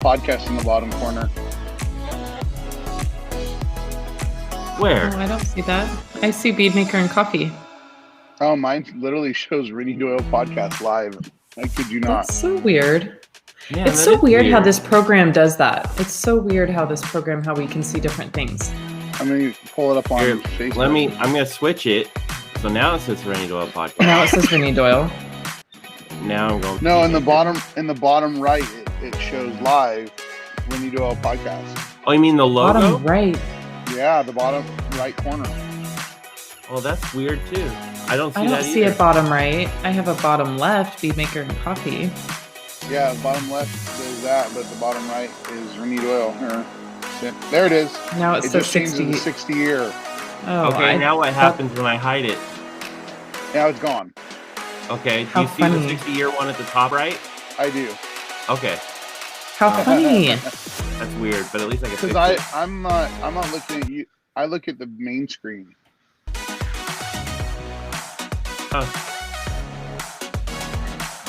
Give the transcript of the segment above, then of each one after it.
podcast in the bottom corner. Where? Oh, I don't see that. I see Bead Maker and Coffee. Oh, mine literally shows Rennie Doyle podcast live. I kid you not. That's so weird. Yeah, It's so weird how this program does that. It's so weird how we can see different things. I'm going to pull it up on Here, Facebook. I'm going to switch it. So now it says Rennie Doyle podcast. Now it says Rennie Doyle. Now I'm going. No, in the bottom right, it shows live Rennie Doyle podcast. Oh, you mean the logo? Bottom right. Yeah, the bottom right corner. Oh, that's weird too. I don't see I don't that see either. a bottom right. I have a bottom left, Bead Maker and Coffee. Yeah, the bottom left is that, but the bottom right is Rennie Doyle. There it is. Now it It says just changed 60. to the 60 year. Oh, Okay, now what happens when I hide it? Now it's gone. Okay, do How you see the funny. 60-year one at the top right? I do. Okay, How funny. that's weird, but at least I can fix Because it. I'm not looking at you. I look at the main screen. Huh.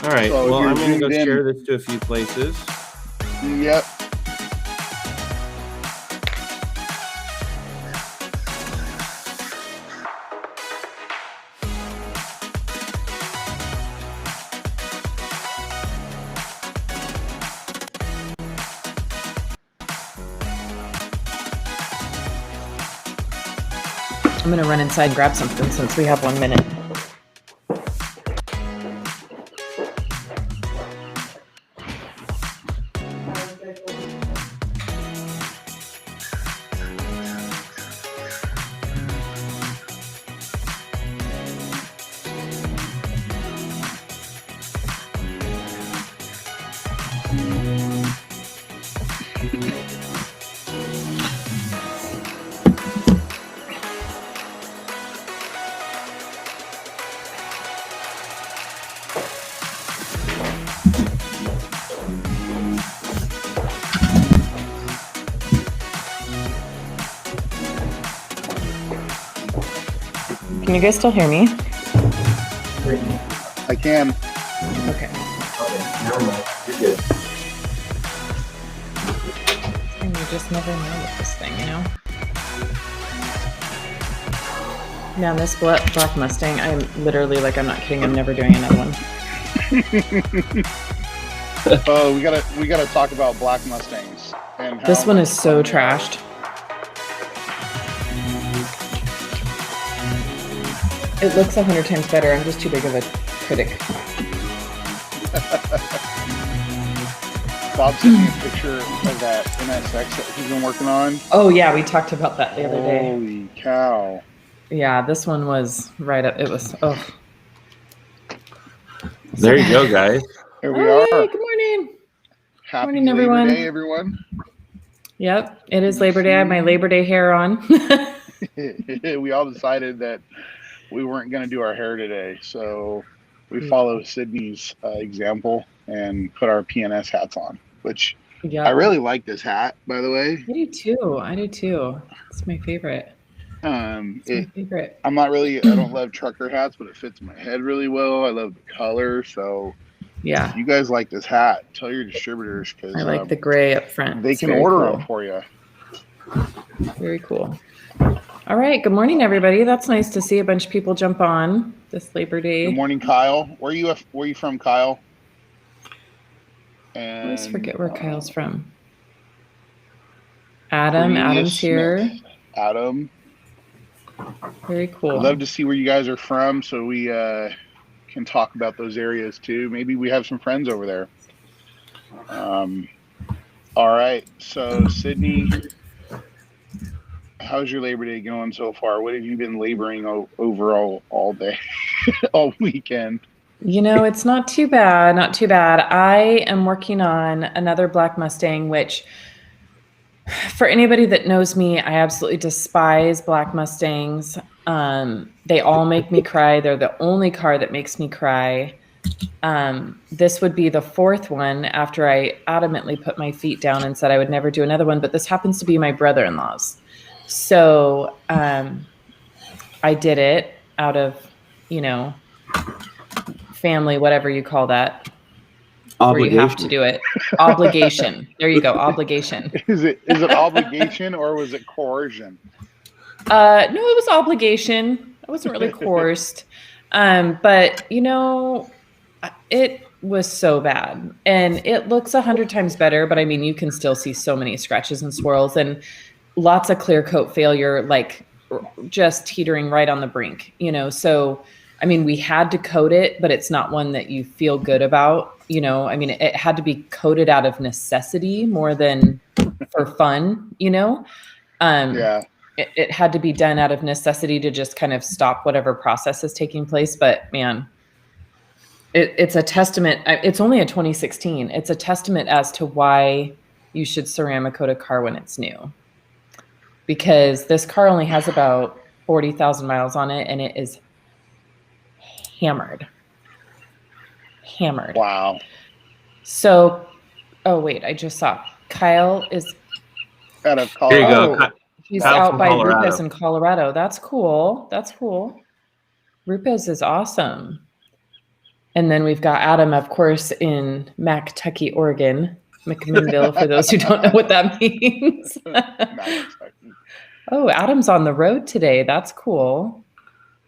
All right, So if well, you're I'm going to go zoomed in- share this to a few places. Yep. I'm going to run inside and grab something since we have 1 minute. Can you guys still hear me? I can. Okay. And you just never know with this thing, you know? Man, this black Mustang, I'm literally, like, I'm not kidding, I'm never doing another one. Oh, we gotta talk about black Mustangs and how This one much is so fun they are. trashed. It looks 100 times better. I'm just too big of a critic. Bob sent me a picture of that NSX that he's been working on. Oh, yeah, we talked about that the other day. Holy cow! Yeah, this one was right up. It was, oh. There you go, guys. Here we Hey, are. good morning. Happy morning, Labor everyone. Day, everyone. Yep, it is Labor Day. I have my Labor Day hair on. We all decided that we weren't going to do our hair today, so we followed Sydney's example and put our PNS hats on, which Yeah, I really like this hat, by the way. I do too. I do too. It's my favorite. It's my favorite. I don't love trucker hats, but it fits my head really well. I love the color, so Yeah, if you guys like this hat, tell your distributors because I like the gray up front. they It's can very order cool. them for you. Very cool. All right. Good morning, everybody. That's nice to see a bunch of people jump on this Labor Day. Good morning, Kyle. Where you from, Kyle? I And always forget where Kyle's from. Adam's Cornelius here. Smith. Adam. Very cool. I'd love to see where you guys are from so we can talk about those areas too. Maybe we have some friends over there. All right. So, Sydney, how's your Labor Day going so far? What have you been laboring overall all day, all weekend? You know, it's not too bad. Not too bad. I am working on another Black Mustang, which for anybody that knows me, I absolutely despise Black Mustangs. They all make me cry. They're the only car that makes me cry. This would be the fourth one after I adamantly put my feet down and said I would never do another one, but this happens to be my brother-in-law's. So I did it out of, family, whatever you call that. where you have to do it. Obligation. There you go. Obligation. Is it obligation or was it coercion? No, it was obligation. I wasn't really coerced. But it was so bad, and it looks 100 times better, but I mean, you can still see so many scratches and swirls and lots of clear coat failure, like just teetering right on the brink, so I mean, we had to coat it, but it's not one that you feel good about, I mean, it had to be coated out of necessity more than for fun, Yeah. It had to be done out of necessity to just kind of stop whatever process is taking place. But man, it's a testament. It's only a 2016. It's a testament as to why you should ceramic coat a car when it's new. Because this car only has about 40,000 miles on it, and it is hammered. Wow. So, oh wait, I just saw Kyle is Out of Colorado. There you go. He's Kyle out from by Colorado. Rupes in Colorado. That's cool. Rupes is awesome. And then we've got Adam, of course, in Mactucky, Oregon. McMinnville, for those who don't know what that means. Oh, Adam's on the road today. That's cool.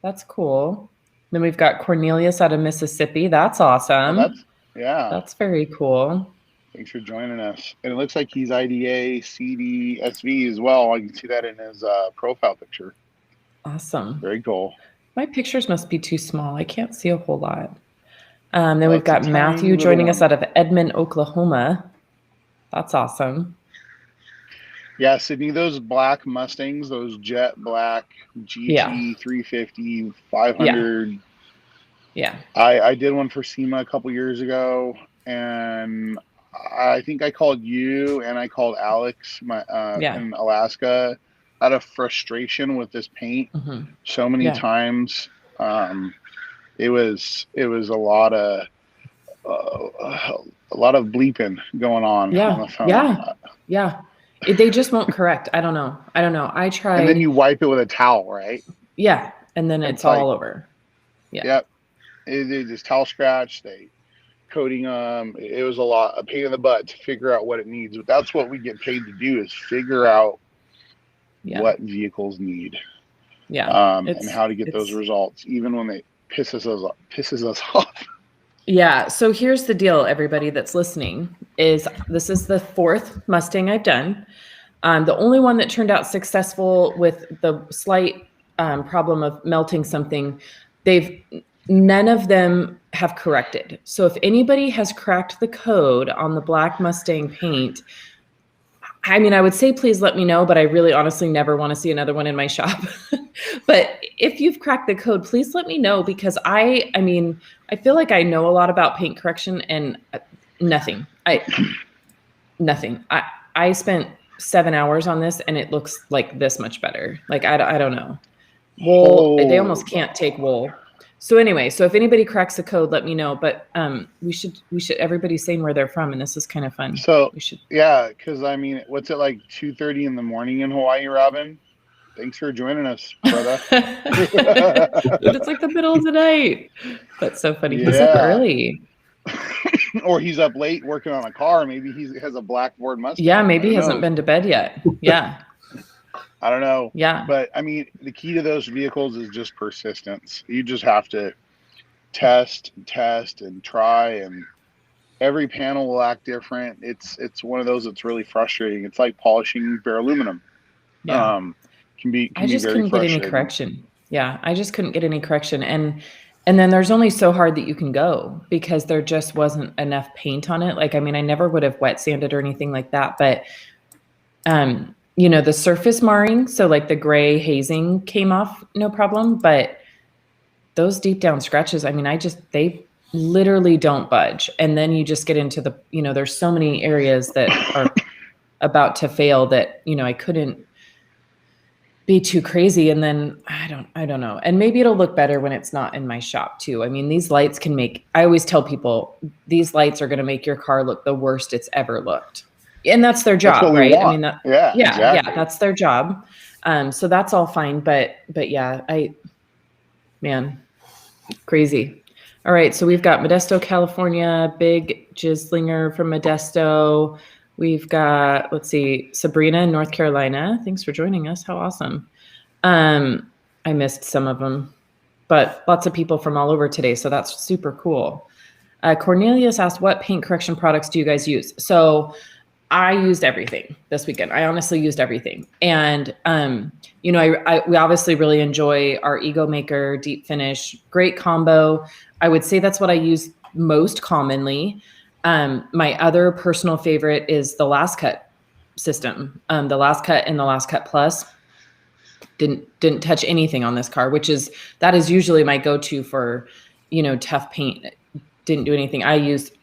Then we've got Cornelius out of Mississippi. That's awesome. That's very cool. Thanks for joining us. And it looks like he's IDA, CD, SV as well. I can see that in his profile picture. Awesome. Very cool. My pictures must be too small. I can't see a whole lot. Then we've got Matthew joining us out of Edmond, Oklahoma. That's awesome. Yeah, Sydney, those black Mustangs, those jet black GT 350, 500. Yeah. I did one for SEMA a couple years ago, and I think I called you and I called Alex in Alaska out of frustration with this paint so many times. It was a lot of bleeping going on the phone. Yeah. They just won't correct. I don't know. I tried. And then you wipe it with a towel, right? Yeah. And then it's all over. Yeah. Yep. It just towel scratch. They coating them. It was a pain in the butt to figure out what it needs. But that's what we get paid to do, is figure out what vehicles need. Yeah. And how to get those results, even when they pisses us off. Yeah. So here's the deal, everybody that's listening, is this is the 4th Mustang I've done. The only one that turned out successful with the slight problem of melting something, none of them have corrected. So if anybody has cracked the code on the black Mustang paint, I mean, I would say, please let me know, but I really honestly never want to see another one in my shop. But if you've cracked the code, please let me know, because I feel like I know a lot about paint correction and nothing. I spent 7 hours on this and it looks like this much better. Like, I don't know. Wool, they almost can't take wool. So anyway, if anybody cracks the code, let me know. But we should everybody's saying where they're from, and this is kind of fun. So we should, because I mean, what's it like 2:30 in the morning in Hawaii, Robin? Thanks for joining us, brother. It's like the middle of the night. That's so funny. He's up early. Or he's up late working on a car. Maybe he has a blackboard Mustang. Yeah, maybe he hasn't been to bed yet. Yeah. I don't know. Yeah. But I mean, the key to those vehicles is just persistence. You just have to test and try, and every panel will act different. It's one of those that's really frustrating. It's like polishing bare aluminum. Yeah. I just couldn't get any correction. Yeah. I just couldn't get any correction. And then there's only so hard that you can go, because there just wasn't enough paint on it. Like, I mean, I never would have wet sanded or anything like that, but the surface marring, so like the gray hazing came off, no problem. But those deep down scratches, I mean, they literally don't budge. And then you just get into the, there's so many areas that are about to fail that, I couldn't be too crazy. And then I don't know. And maybe it'll look better when it's not in my shop too. I mean, these lights I always tell people, these lights are going to make your car look the worst it's ever looked. And that's their job, right? I mean, exactly. That's their job. So that's all fine. But yeah, man, crazy. All right, so we've got Modesto, California, Big Jizzlinger from Modesto. We've got, let's see, Sabrina in North Carolina. Thanks for joining us. How awesome. I missed some of them, but lots of people from all over today, so that's super cool. Cornelius asked, what paint correction products do you guys use? So I used everything this weekend. I honestly used everything. And, we obviously really enjoy our Ego Maker Deep Finish. Great combo. I would say that's what I use most commonly. My other personal favorite is the Last Cut system. The Last Cut and the Last Cut Plus. Didn't touch anything on this car, that is usually my go-to for, tough paint. Didn't do anything. I used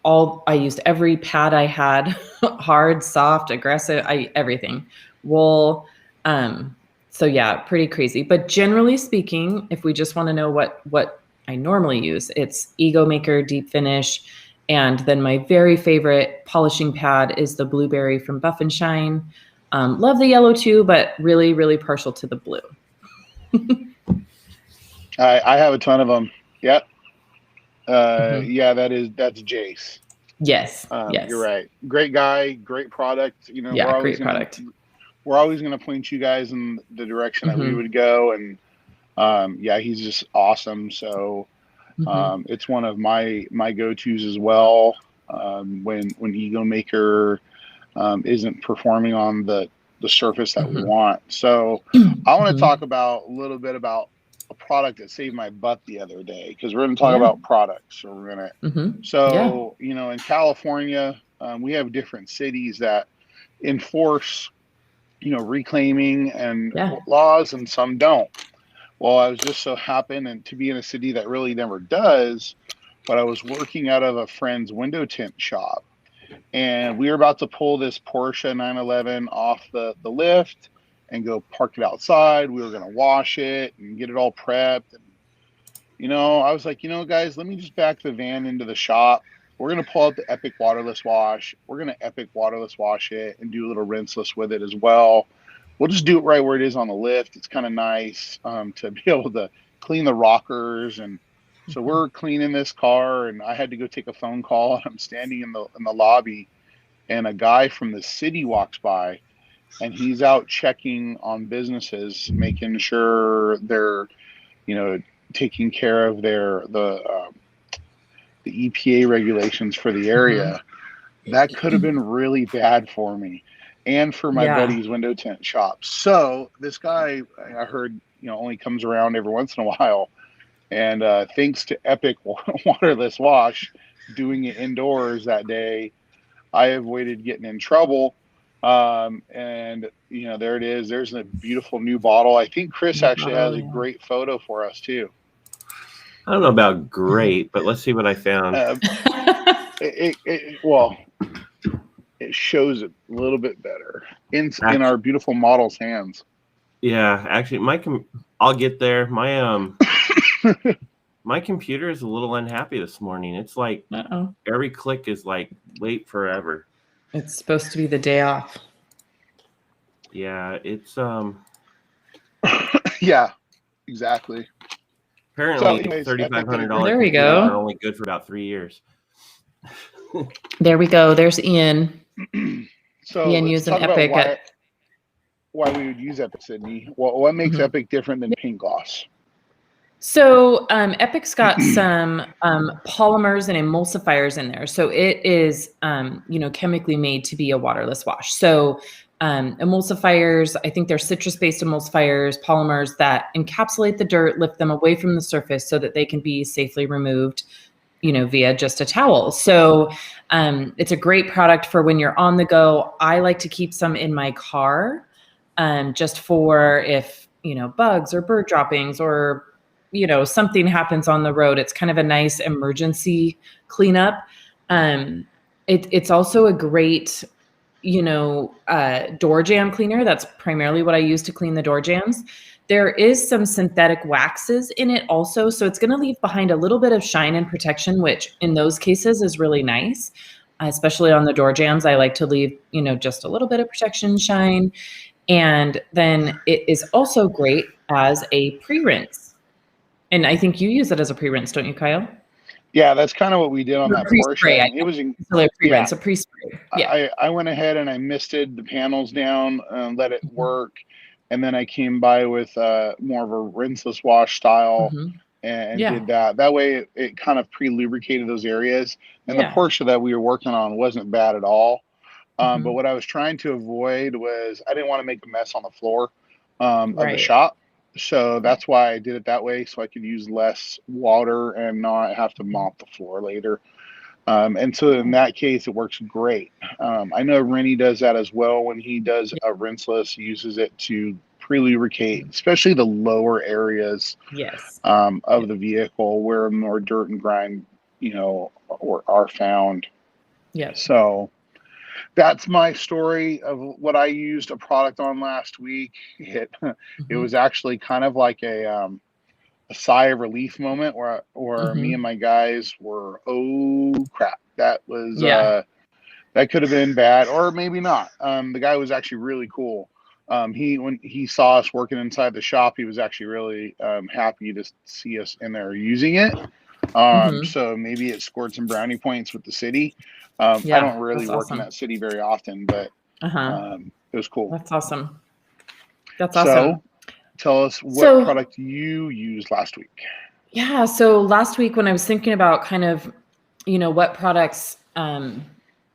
every pad I had, hard, soft, aggressive, everything. Wool. So yeah, pretty crazy. But generally speaking, if we just want to know what I normally use, it's Ego Maker Deep Finish. And then my very favorite polishing pad is the Blueberry from Buff and Shine. Love the yellow too, but really, really partial to the blue. I have a ton of them. Yep. Yeah, that's Jace. Yes. Yes. You're right. Great guy, great product. Great product. We're always going to point you guys in the direction that we would go. And he's just awesome. So it's one of my go-tos as well. When Ego Maker isn't performing on the surface that we want. So I want to talk a little bit about a product that saved my butt the other day, because we're going to talk about products. So we're going to, in California, we have different cities that enforce, reclaiming and laws, and some don't. Well, I was just so happened to be in a city that really never does, but I was working out of a friend's window tint shop. And we were about to pull this Porsche 911 off the lift and go park it outside. We were going to wash it and get it all prepped. And, I was like, guys, let me just back the van into the shop. We're going to pull out the Epic Waterless Wash. We're going to Epic Waterless Wash it and do a little rinseless with it as well. We'll just do it right where it is on the lift. It's kind of nice to be able to clean the rockers. And so we're cleaning this car, and I had to go take a phone call. And I'm standing in the lobby, and a guy from the city walks by, and he's out checking on businesses, making sure they're, taking care of the EPA regulations for the area. That could have been really bad for me and for my buddy's window tint shop. So this guy, I heard, only comes around every once in a while. And thanks to Epic Waterless Wash, doing it indoors that day, I avoided getting in trouble. And there it is. There's a beautiful new bottle. I think Chris actually has a great photo for us too. I don't know about great, but let's see what I found. It shows it a little bit better in our beautiful model's hands. Yeah, actually, I'll get there. My my computer is a little unhappy this morning. It's like every click is like wait forever. It's supposed to be the day off. Yeah, it's yeah, exactly. Apparently, $3,500. There we go. Are only good for about 3 years. There we go. There's Ian. So Ian using Epic. Why we would use Epic, Sydney? What makes Epic different than paint gloss? So Epic's got some polymers and emulsifiers in there. So it is, chemically made to be a waterless wash. So emulsifiers, I think they're citrus-based emulsifiers, polymers that encapsulate the dirt, lift them away from the surface so that they can be safely removed, via just a towel. So it's a great product for when you're on the go. I like to keep some in my car just for if, bugs or bird droppings or something happens on the road. It's kind of a nice emergency cleanup. It's also a great, door jamb cleaner. That's primarily what I use to clean the door jambs. There is some synthetic waxes in it also. So it's going to leave behind a little bit of shine and protection, which in those cases is really nice, especially on the door jambs. I like to leave, just a little bit of protection, shine. And then it is also great as a pre-rinse. And I think you use it as a pre-rinse, don't you, Kyle? Yeah, that's kind of what we did on that Porsche. It was pre-rinse, a pre-spray. Yeah. I went ahead and I misted the panels down, let it work, and then I came by with more of a rinseless wash style and did that. That way it kind of pre-lubricated those areas. And the Porsche that we were working on wasn't bad at all. But what I was trying to avoid was I didn't want to make a mess on the floor of the shop. So that's why I did it that way, so I could use less water and not have to mop the floor later. And so in that case, it works great. I know Rennie does that as well. When he does a rinseless, he uses it to pre-lubricate, especially the lower areas of the vehicle where more dirt and grime, are found. Yes. So that's my story of what I used a product on last week. It was actually kind of like a sigh of relief moment where me and my guys were, oh crap, that was that could have been bad, or maybe not. The guy was actually really cool. When he saw us working inside the shop, he was actually really happy to see us in there using it. So maybe it scored some brownie points with the city. I don't really work in that city very often, but it was cool. That's awesome. That's awesome. So tell us what product you used last week. Yeah. So last week when I was thinking about kind of, what products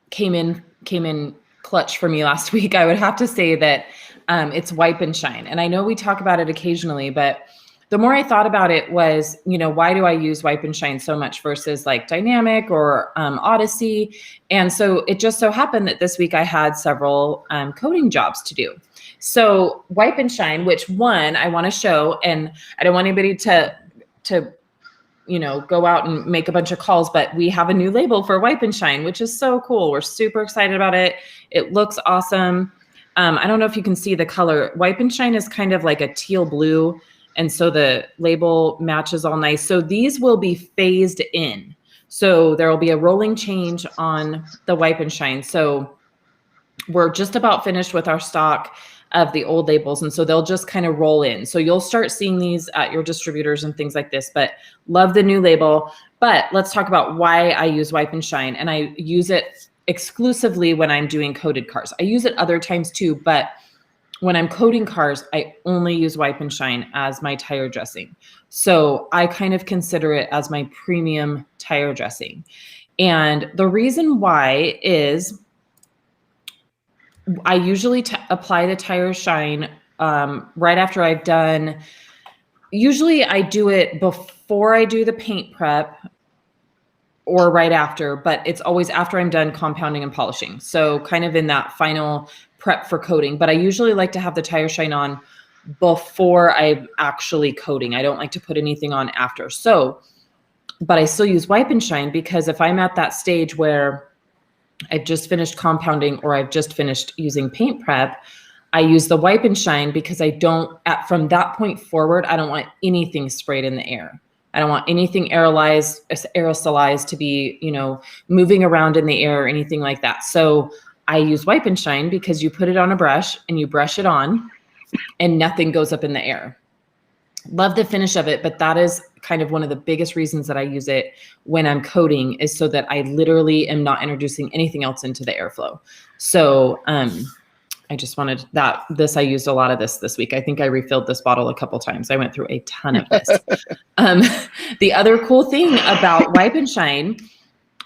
came in clutch for me last week, I would have to say that it's Wipe and Shine. And I know we talk about it occasionally, but the more I thought about it was, why do I use Wipe and Shine so much versus like Dynamic or Odyssey? And so it just so happened that this week I had several coating jobs to do. So Wipe and Shine, which one I want to show, and I don't want anybody to go out and make a bunch of calls, but we have a new label for Wipe and Shine, which is so cool. We're super excited about it. It looks awesome. I don't know if you can see the color. Wipe and Shine is kind of like a teal blue. And so the label matches all nice. So these will be phased in. So there will be a rolling change on the Wipe and Shine. So we're just about finished with our stock of the old labels. And so they'll just kind of roll in. So you'll start seeing these at your distributors and things like this, but love the new label. But let's talk about why I use Wipe and Shine. And I use it exclusively when I'm doing coated cars. I use it other times too, but when I'm coating cars, I only use Wipe and Shine as my tire dressing. So I kind of consider it as my premium tire dressing. And the reason why is I usually apply the tire shine right after I've done, usually I do it before I do the paint prep or right after, but it's always after I'm done compounding and polishing. So kind of in that final prep for coating, but I usually like to have the tire shine on before I'm actually coating. I don't like to put anything on after. So, but I still use Wipe and Shine because if I'm at that stage where I've just finished compounding or I've just finished using paint prep, I use the Wipe and Shine because from that point forward, I don't want anything sprayed in the air. I don't want anything aerosolized to be, moving around in the air or anything like that. So I use Wipe and Shine because you put it on a brush and you brush it on and nothing goes up in the air. Love the finish of it, but that is kind of one of the biggest reasons that I use it when I'm coating is so that I literally am not introducing anything else into the airflow. So I just wanted that. I used a lot of this week. I think I refilled this bottle a couple times. I went through a ton of this. The other cool thing about Wipe and Shine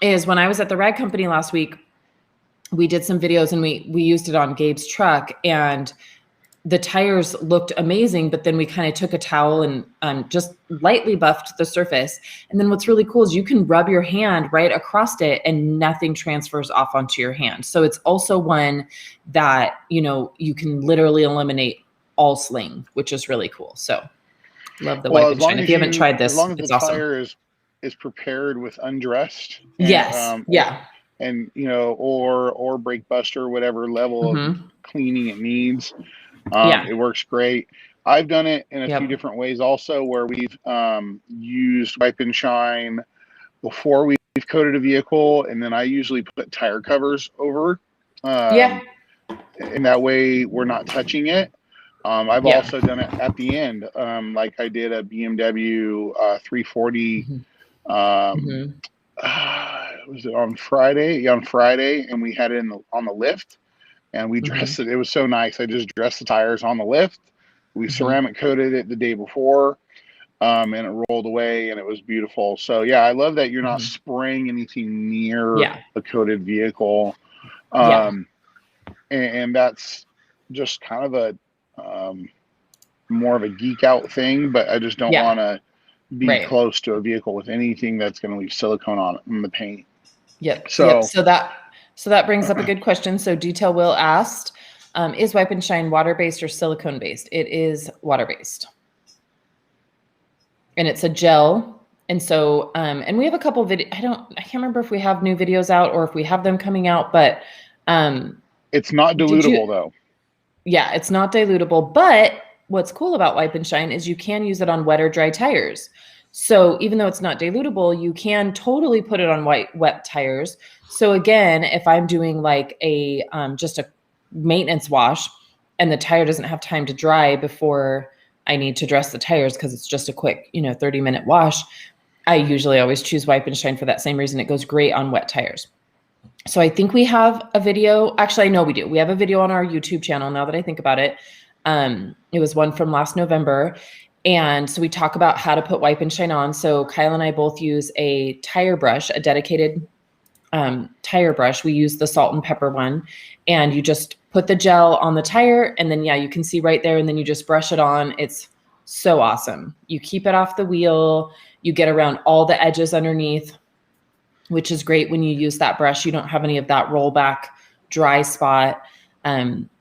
is when I was at the rag company last week, we did some videos and we used it on Gabe's truck and the tires looked amazing, but then we kind of took a towel and just lightly buffed the surface. And then what's really cool is you can rub your hand right across it and nothing transfers off onto your hand. So it's also one that, you can literally eliminate all sling, which is really cool. So love the Wipe and Shine. If you haven't tried this, as long as it's the awesome. tire is prepared with undressed. Yes. And, or brake buster, whatever level of cleaning it needs. It works great. I've done it in a few different ways also where we've used Wipe and Shine before we've coated a vehicle. And then I usually put tire covers over. And that way we're not touching it. I've also done it at the end. Like I did a BMW 340 Was it on Friday? Yeah, on Friday, and we had it on the lift, and we dressed it. It was so nice. I just dressed the tires on the lift. We ceramic coated it the day before, and it rolled away, and it was beautiful. So yeah, I love that you're not spraying anything near a coated vehicle. And that's just kind of a more of a geek out thing, but I just don't want to be close to a vehicle with anything that's going to leave silicone on it in the paint. So that brings up a good question. So Detail Will asked, is Wipe and Shine water-based or silicone-based? It is water-based. And it's a gel. And so, and we have a couple of videos. I can't remember if we have new videos out or if we have them coming out, but it's not dilutable though. Yeah, it's not dilutable. But what's cool about Wipe and Shine is you can use it on wet or dry tires. So even though it's not dilutable, you can totally put it on wet tires. So again, if I'm doing like a just a maintenance wash and the tire doesn't have time to dry before I need to dress the tires because it's just a quick, 30-minute wash, I usually always choose Wipe and Shine for that same reason. It goes great on wet tires. So I think we have a video. Actually, I know we do. We have a video on our YouTube channel now that I think about it. It was one from last November. And so we talk about how to put Wipe and Shine on. So Kyle and I both use a tire brush, a dedicated tire brush. We use the salt and pepper one. And you just put the gel on the tire. And then, you can see right there. And then you just brush it on. It's so awesome. You keep it off the wheel. You get around all the edges underneath, which is great when you use that brush. You don't have any of that rollback dry spot.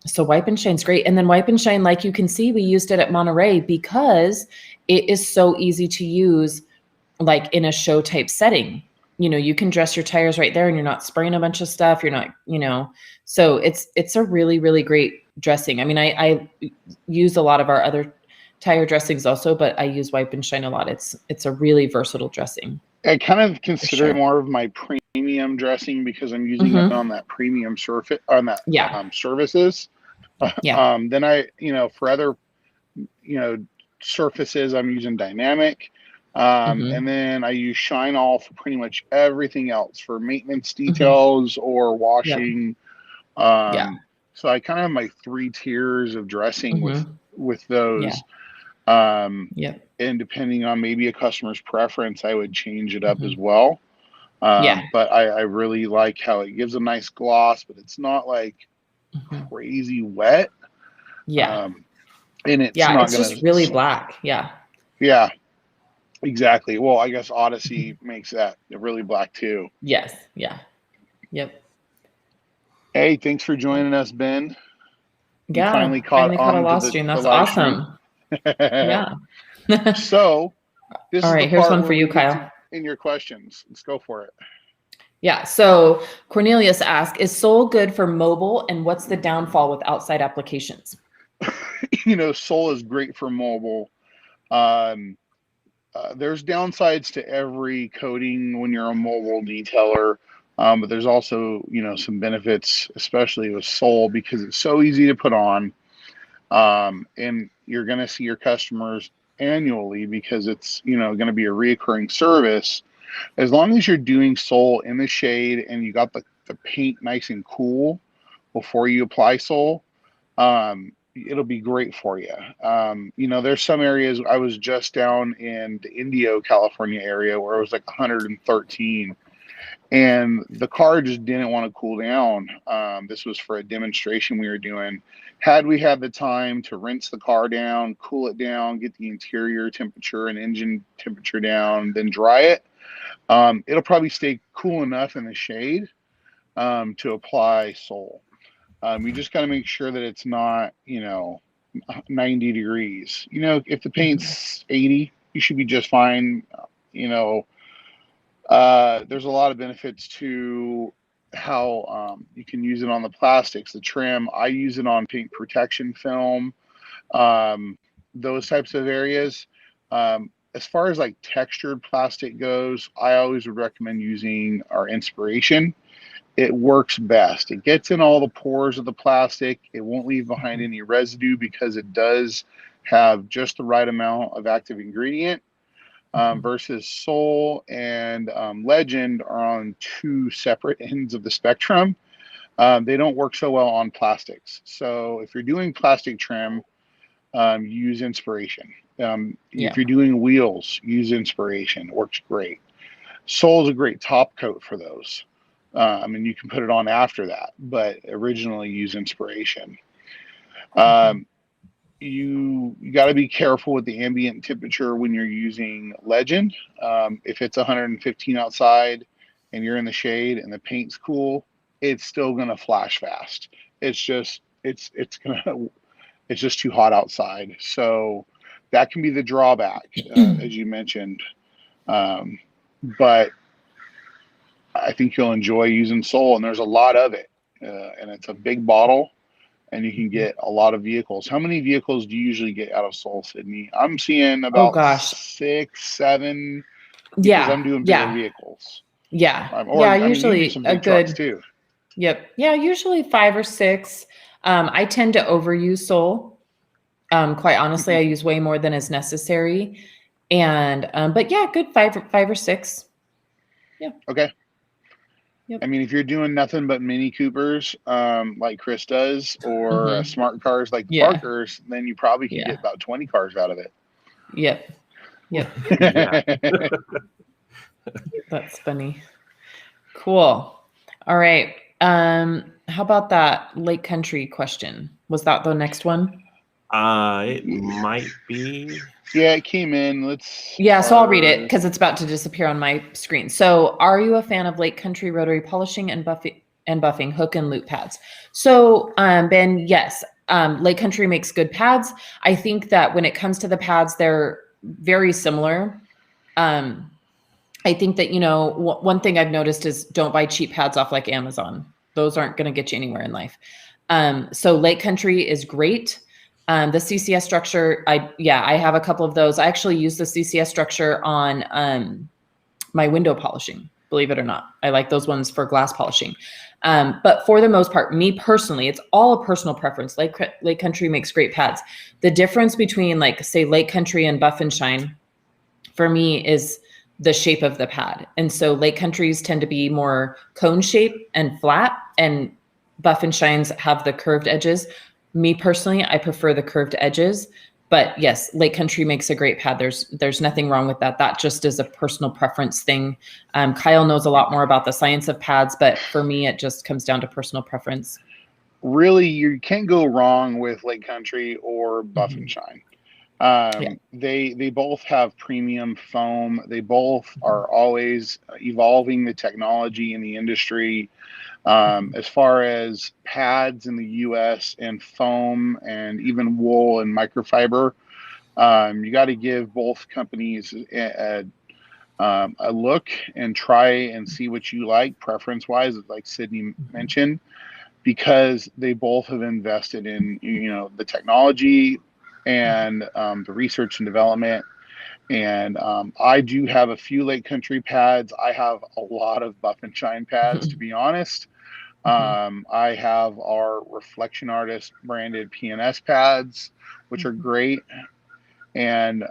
So Wipe and Shine's great. And then Wipe and Shine, like you can see, we used it at Monterey because it is so easy to use, like in a show type setting. You can dress your tires right there and you're not spraying a bunch of stuff. You're not, so it's a really, really great dressing. I mean, I use a lot of our other tire dressings also, but I use Wipe and Shine a lot. It's a really versatile dressing. I kind of consider it more of my premium dressing because I'm using it on that premium surface, on that services. Then I, for other, surfaces, I'm using dynamic. And then I use Shine All for pretty much everything else for maintenance details or washing. So I kind of have my 3 tiers of dressing with those. And depending on maybe a customer's preference, I would change it up as well. But I really like how it gives a nice gloss, but it's not like crazy wet. And it's not it's just really black. Yeah, exactly. Well, I guess Odyssey makes that really black too. Yes. Hey, thanks for joining us, Ben. Yeah, finally caught a live stream. That's awesome. So this all right, here's one for you, Kyle. In your questions, let's go for it. Yeah, so Cornelius asked, is Seoul good for mobile and what's the downfall with outside applications? Seoul is great for mobile. There's downsides to every coating when you're a mobile detailer, but there's also some benefits, especially with Seoul, because it's so easy to put on. And you're going to see your customers annually because it's, going to be a reoccurring service. As long as you're doing Seoul in the shade and you got the paint nice and cool before you apply Seoul, it'll be great for you. There's some areas. I was just down in the Indio, California area where it was like 113 and the car just didn't want to cool down. This was for a demonstration we were doing. Had we had the time to rinse the car down, cool it down, get the interior temperature and engine temperature down, then dry it, it'll probably stay cool enough in the shade to apply Seoul. You just got to make sure that it's not, 90 degrees. If the paint's 80, you should be just fine. There's a lot of benefits to how you can use it on the plastics, the trim. I use it on paint protection film, those types of areas. As far as like textured plastic goes, I always would recommend using our Inspiration. It works best. It gets in all the pores of the plastic. It won't leave behind any residue because it does have just the right amount of active ingredient. versus Soul and Legend are on two separate ends of the spectrum. They don't work so well on plastics. So if you're doing plastic trim, use Inspiration. If you're doing wheels, use Inspiration. It works great. Soul is a great top coat for those. You can put it on after that, but originally use Inspiration. You got to be careful with the ambient temperature when you're using Legend. If it's 115 outside and you're in the shade and the paint's cool, it's still going to flash fast. It's just too hot outside. So that can be the drawback, as you mentioned. But I think you'll enjoy using Soul, and there's a lot of it, and it's a big bottle, and you can get a lot of vehicles. How many vehicles do you usually get out of Soul, Sydney? I'm seeing about 6, 7. Because I'm doing bigger vehicles. Usually some big trucks too. Yep. Yeah, usually 5 or 6. I tend to overuse Soul. Quite honestly, I use way more than is necessary. And but yeah, good 5 or 6. Yeah. Okay. Yep. If you're doing nothing but Mini Coopers, like Chris does, or smart cars like the Parkers, then you probably can get about 20 cars out of it. Yep. That's funny. Cool. All right. How about that Lake Country question? Was that the next one? It might be. Yeah, it came in. So I'll read it because it's about to disappear on my screen. So, are you a fan of Lake Country rotary polishing and buffing hook and loop pads? So, Ben, yes. Lake Country makes good pads. I think that when it comes to the pads, they're very similar. I think that, one thing I've noticed is don't buy cheap pads off like Amazon. Those aren't going to get you anywhere in life. So Lake Country is great. The CCS structure, I have a couple of those. I actually use the CCS structure on my window polishing, believe it or not. I like those ones for glass polishing. But for the most part, me personally, it's all a personal preference. Lake Country makes great pads. The difference between say Lake Country and Buff and Shine for me is the shape of the pad. And so Lake Countries tend to be more cone shape and flat, and Buff and Shines have the curved edges. Me personally, I prefer the curved edges, but yes, Lake Country makes a great pad. There's nothing wrong with that. That just is a personal preference thing. Kyle knows a lot more about the science of pads, but for me, it just comes down to personal preference. Really, you can't go wrong with Lake Country or Buff and Shine. They both have premium foam. They both are always evolving the technology in the industry. As far as pads in the U.S. and foam and even wool and microfiber, you got to give both companies a look and try and see what you like preference-wise, like Sydney mentioned, because they both have invested in the technology and the research and development. And I do have a few Lake Country pads. I have a lot of Buff and Shine pads, to be honest. I have our Reflection Artist branded PNS pads, which are great. And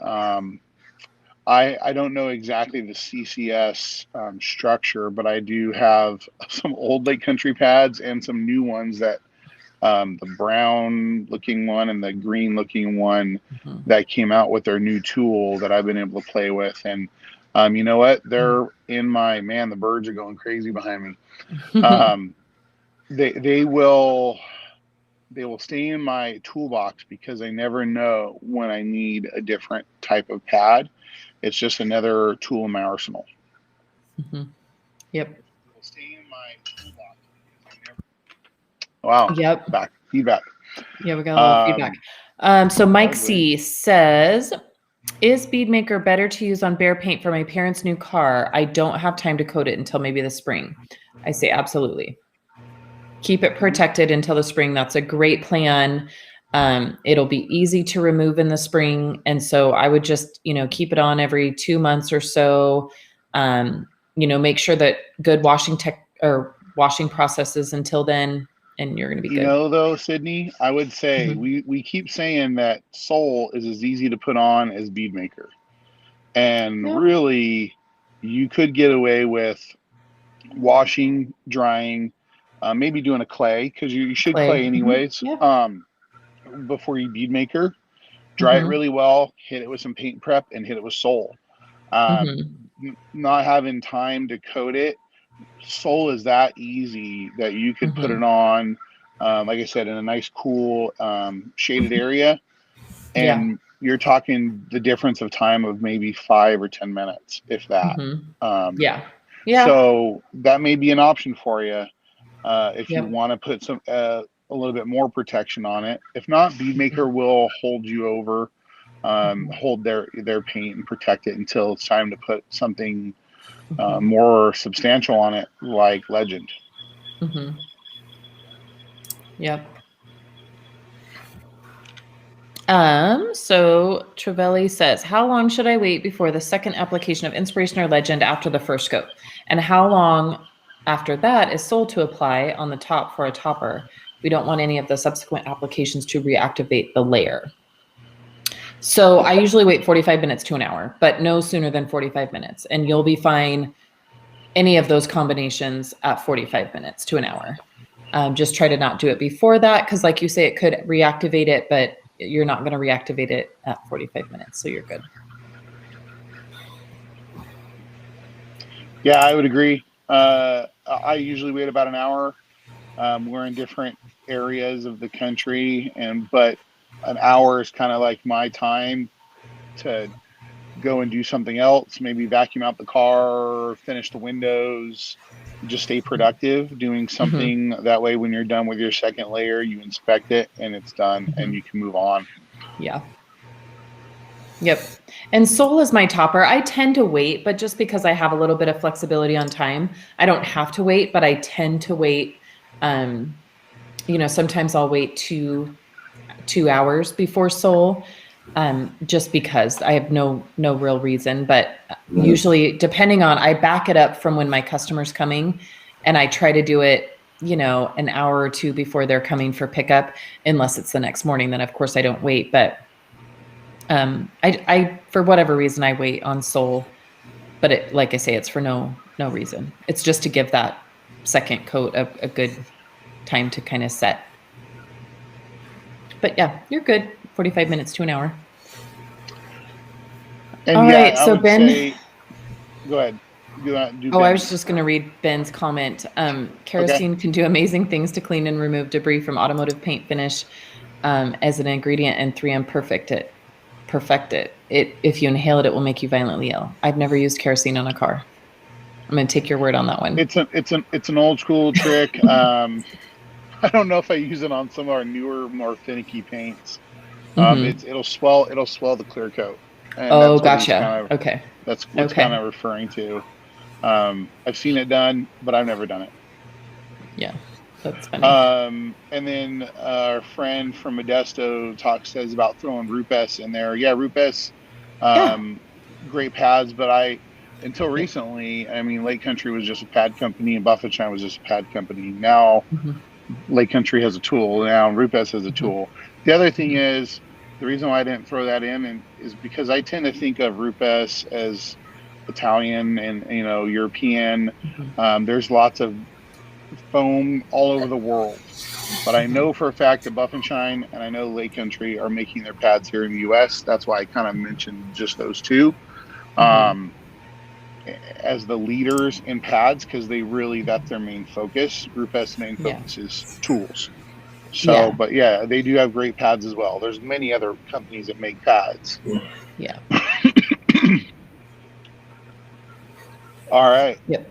I don't know exactly the CCS structure, but I do have some old Lake Country pads and some new ones that the brown looking one and the green looking one that came out with their new tool that I've been able to play with. And you know what? They're in my, man, the birds are going crazy behind me. They will stay in my toolbox because I never know when I need a different type of pad. It's just another tool in my arsenal. Yep. It will stay in my toolbox because I never. Wow. Yep. Feedback. Yeah, we got a little feedback. So Mike C says, is Bead Maker better to use on bare paint for my parents' new car? I don't have time to coat it until maybe the spring. I say absolutely. Keep it protected until the spring. That's a great plan. It'll be easy to remove in the spring. And so I would just, keep it on every 2 months or so. Make sure that good washing processes until then, and you're going to be good. Though, Sydney, I would say we keep saying that Soul is as easy to put on as Bead Maker. And really, you could get away with washing, drying, maybe doing a clay, because you should clay anyways. Before you bead maker, dry it really well, hit it with some paint prep, and hit it with Soul. Not having time to coat it, Soul is that easy that you could put it on, like I said, in a nice, cool, shaded area, and you're talking the difference of time of maybe 5 or 10 minutes, if that. So that may be an option for you if you want to put some a little bit more protection on it. If not, bead maker will hold you over, hold their paint and protect it until it's time to put something more substantial on it, like Legend. So Trevelli says, how long should I wait before the second application of Inspiration or Legend after the first coat? And how long after that is Soul to apply on the top for a topper? We don't want any of the subsequent applications to reactivate the layer. So I usually wait 45 minutes to an hour, but no sooner than 45 minutes. And you'll be fine any of those combinations at 45 minutes to an hour. Just try to not do it before that, because like you say, it could reactivate it, but you're not going to reactivate it at 45 minutes. So you're good. Yeah, I would agree. I usually wait about an hour. We're in different areas of the country, but an hour is kind of like my time to go and do something else, maybe vacuum out the car, finish the windows, just stay productive doing something. That way, when you're done with your second layer, you inspect it and it's done and you can move on. And Soul is my topper. I tend to wait, but just because I have a little bit of flexibility on time, I don't have to wait, but I tend to wait. Sometimes I'll wait two hours before Soul, just because I have no real reason. But usually, depending on, I back it up from when my customer's coming, and I try to do it, an hour or two before they're coming for pickup, unless it's the next morning. Then of course I don't wait, but I for whatever reason I wait on Soul, but like I say, it's for no reason. It's just to give that second coat a good time to kind of set. But yeah, you're good. 45 minutes to an hour. And all right, so Ben, go ahead. I was just going to read Ben's comment. Kerosene can do amazing things to clean and remove debris from automotive paint finish as an ingredient, and 3M perfect it. If you inhale it, it will make you violently ill. I've never used kerosene on a car. I'm going to take your word on that one. It's an old school trick. I don't know if I use it on some of our newer, more finicky paints. It'll swell the clear coat. And gotcha. Okay. That's what's kind of referring to. I've seen it done, but I've never done it. Yeah, that's funny. And then our friend from Modesto says about throwing Rupes in there. Yeah, Rupes, great pads, but until recently, Lake Country was just a pad company and Buffy Shine was just a pad company. Now, Lake Country has a tool. Now, Rupes has a tool. The other thing is, the reason why I didn't throw that in is because I tend to think of Rupes as Italian and European. There's lots of foam all over the world, but I know for a fact that Buff and Shine and I know Lake Country are making their pads here in the U.S. That's why I kind of mentioned just those two as the leaders in pads, because that's their main focus. Rupes' main focus is tools. So, but they do have great pads as well. There's many other companies that make pads. Yeah. All right. Yep.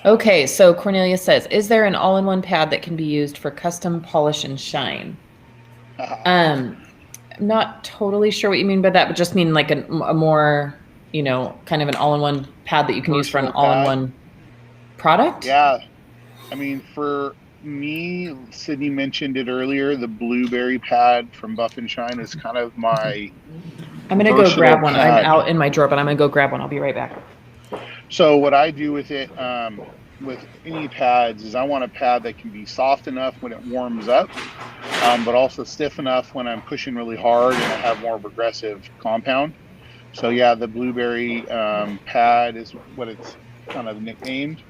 Okay, so Cornelia says, is there an all-in-one pad that can be used for custom polish and shine? I'm not totally sure what you mean by that, but just mean like a more, kind of an all-in-one pad that you can use for an all-in-one product? Yeah. For me, Sydney mentioned it earlier, the blueberry pad from Buff and Shine is kind of my I'm going to go grab one. I'm out in my drawer, but I'm going to go grab one. I'll be right back. So what I do with it, with any pads, is I want a pad that can be soft enough when it warms up, but also stiff enough when I'm pushing really hard and I have more of aggressive compound. So yeah, the blueberry pad is what it's kind of nicknamed.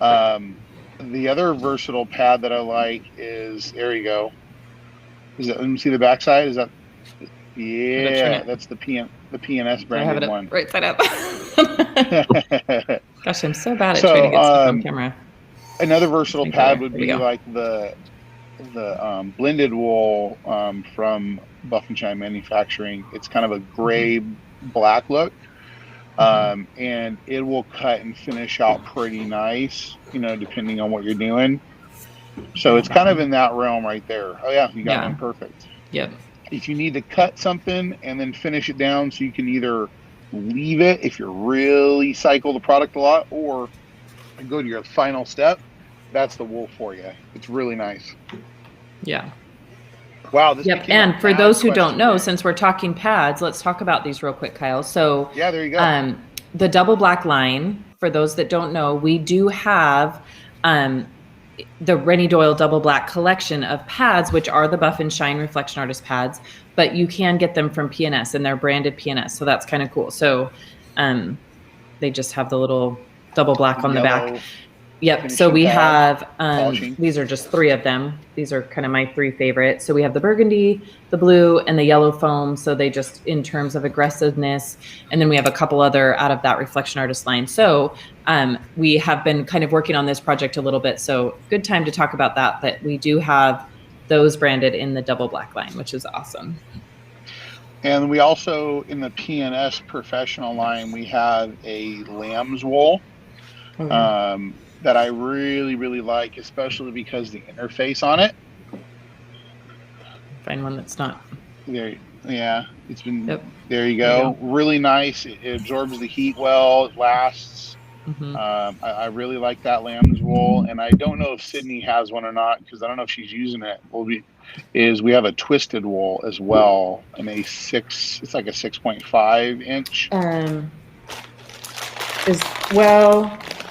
The other versatile pad that I like is, there you go. Is it? Let me see the backside. Is that? Yeah, that's the PNS I have branded it one. right side up. Gosh, I'm so bad at So, trying to get stuff on camera. Another versatile pad would be like the blended wool from Buff and Shine Manufacturing. It's kind of a gray black look, and it will cut and finish out pretty nice, depending on what you're doing. So it's kind of in that realm right there. Oh yeah, you got one perfect. Yep. If you need to cut something and then finish it down, so you can either leave it if you really cycle the product a lot, or go to your final step, that's the wool for you. It's really nice. Yeah. Wow. And for those who don't know, since we're talking pads, let's talk about these real quick, Kyle. So yeah, there you go. The double black line, for those that don't know, we do have the Rennie Doyle double black collection of pads, which are the Buff and Shine Reflection Artist pads, but you can get them from PNS and they're branded PNS. So that's kind of cool. So they just have the little double black on the back. Yep. So we have, these are just 3 of them. These are kind of my 3 favorites. So we have the burgundy, the blue, and the yellow foam. So they just, in terms of aggressiveness, and then we have a couple other out of that Reflection Artist line. So we have been kind of working on this project a little bit. So good time to talk about that, but we do have those branded in the double black line, which is awesome. And we also, in the PNS professional line, we have a lamb's wool. That I really, really like, especially because the interface on it. Find one that's not there. Yeah, it's been there. You go. Really nice. It absorbs the heat well. It lasts. I really like that lamb's wool, and I don't know if Sydney has one or not, because I don't know if she's using it. We have a twisted wool as well, and it's like a 6.5 inch.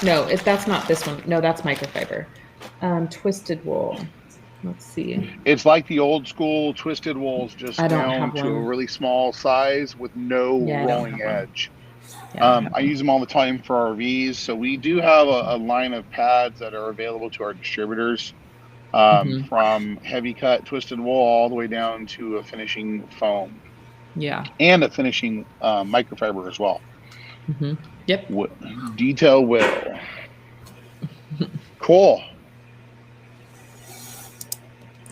No, that's not this one. No, that's microfiber. Twisted wool. Let's see. It's like the old school twisted wools, just down to a really small size with no rolling edge. I use them all the time for RVs. So we do have a line of pads that are available to our distributors, from heavy cut twisted wool all the way down to a finishing foam. Yeah. And a finishing microfiber as well. Yep. Detail will. Cool.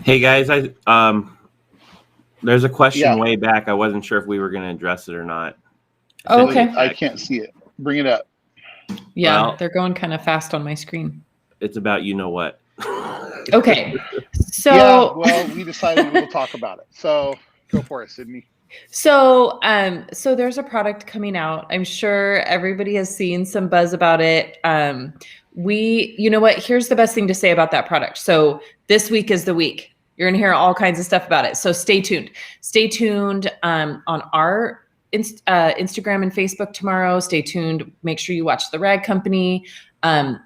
Hey guys, there's a question way back. I wasn't sure if we were going to address it or not. Oh, okay. I can't see it. Bring it up. Yeah, they're going kind of fast on my screen. It's about you know what. Okay. So we decided we'll talk about it. So go for it, Sydney. So there's a product coming out. I'm sure everybody has seen some buzz about it. You know what? Here's the best thing to say about that product. So this week is the week. You're going to hear all kinds of stuff about it. So stay tuned. Stay tuned on our Instagram and Facebook tomorrow. Stay tuned. Make sure you watch the Rag Company.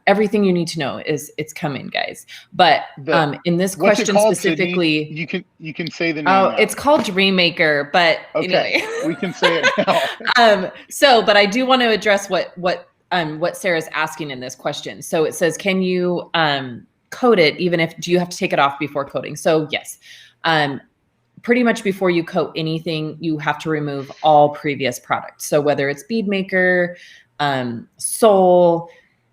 Everything you need to know it's coming, guys. But in this question specifically, Sydney? you can say the name. Oh, it's called Dreammaker, but okay, anyway. We can say it now. But I do want to address what Sarah's asking in this question. So it says, can you coat it do you have to take it off before coating? So yes. Pretty much before you coat anything, you have to remove all previous products. So whether it's Bead Maker, Soul,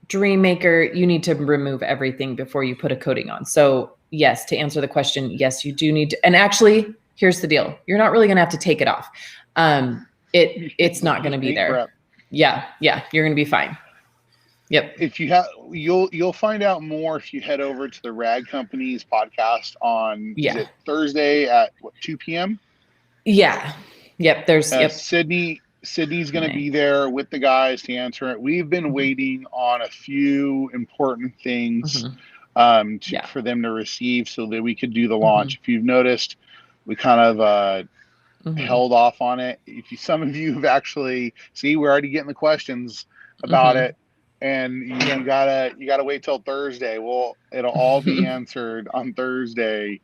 Dreammaker, you need to remove everything before you put a coating on. So yes, to answer the question, yes, you do need to. And actually, here's the deal. You're not really going to have to take it off. It's not going to be there. Prep. Yeah. You're going to be fine. Yep. If you you'll find out more if you head over to the Rag Company's podcast on is it Thursday at 2 p.m. Yeah. Yep. Sydney's going to be there with the guys to answer it. We've been waiting on a few important things for them to receive so that we could do the launch. If you've noticed, we kind of held off on it. Some of you have actually we're already getting the questions about it. And you gotta wait till Thursday. Well, it'll all be answered on Thursday.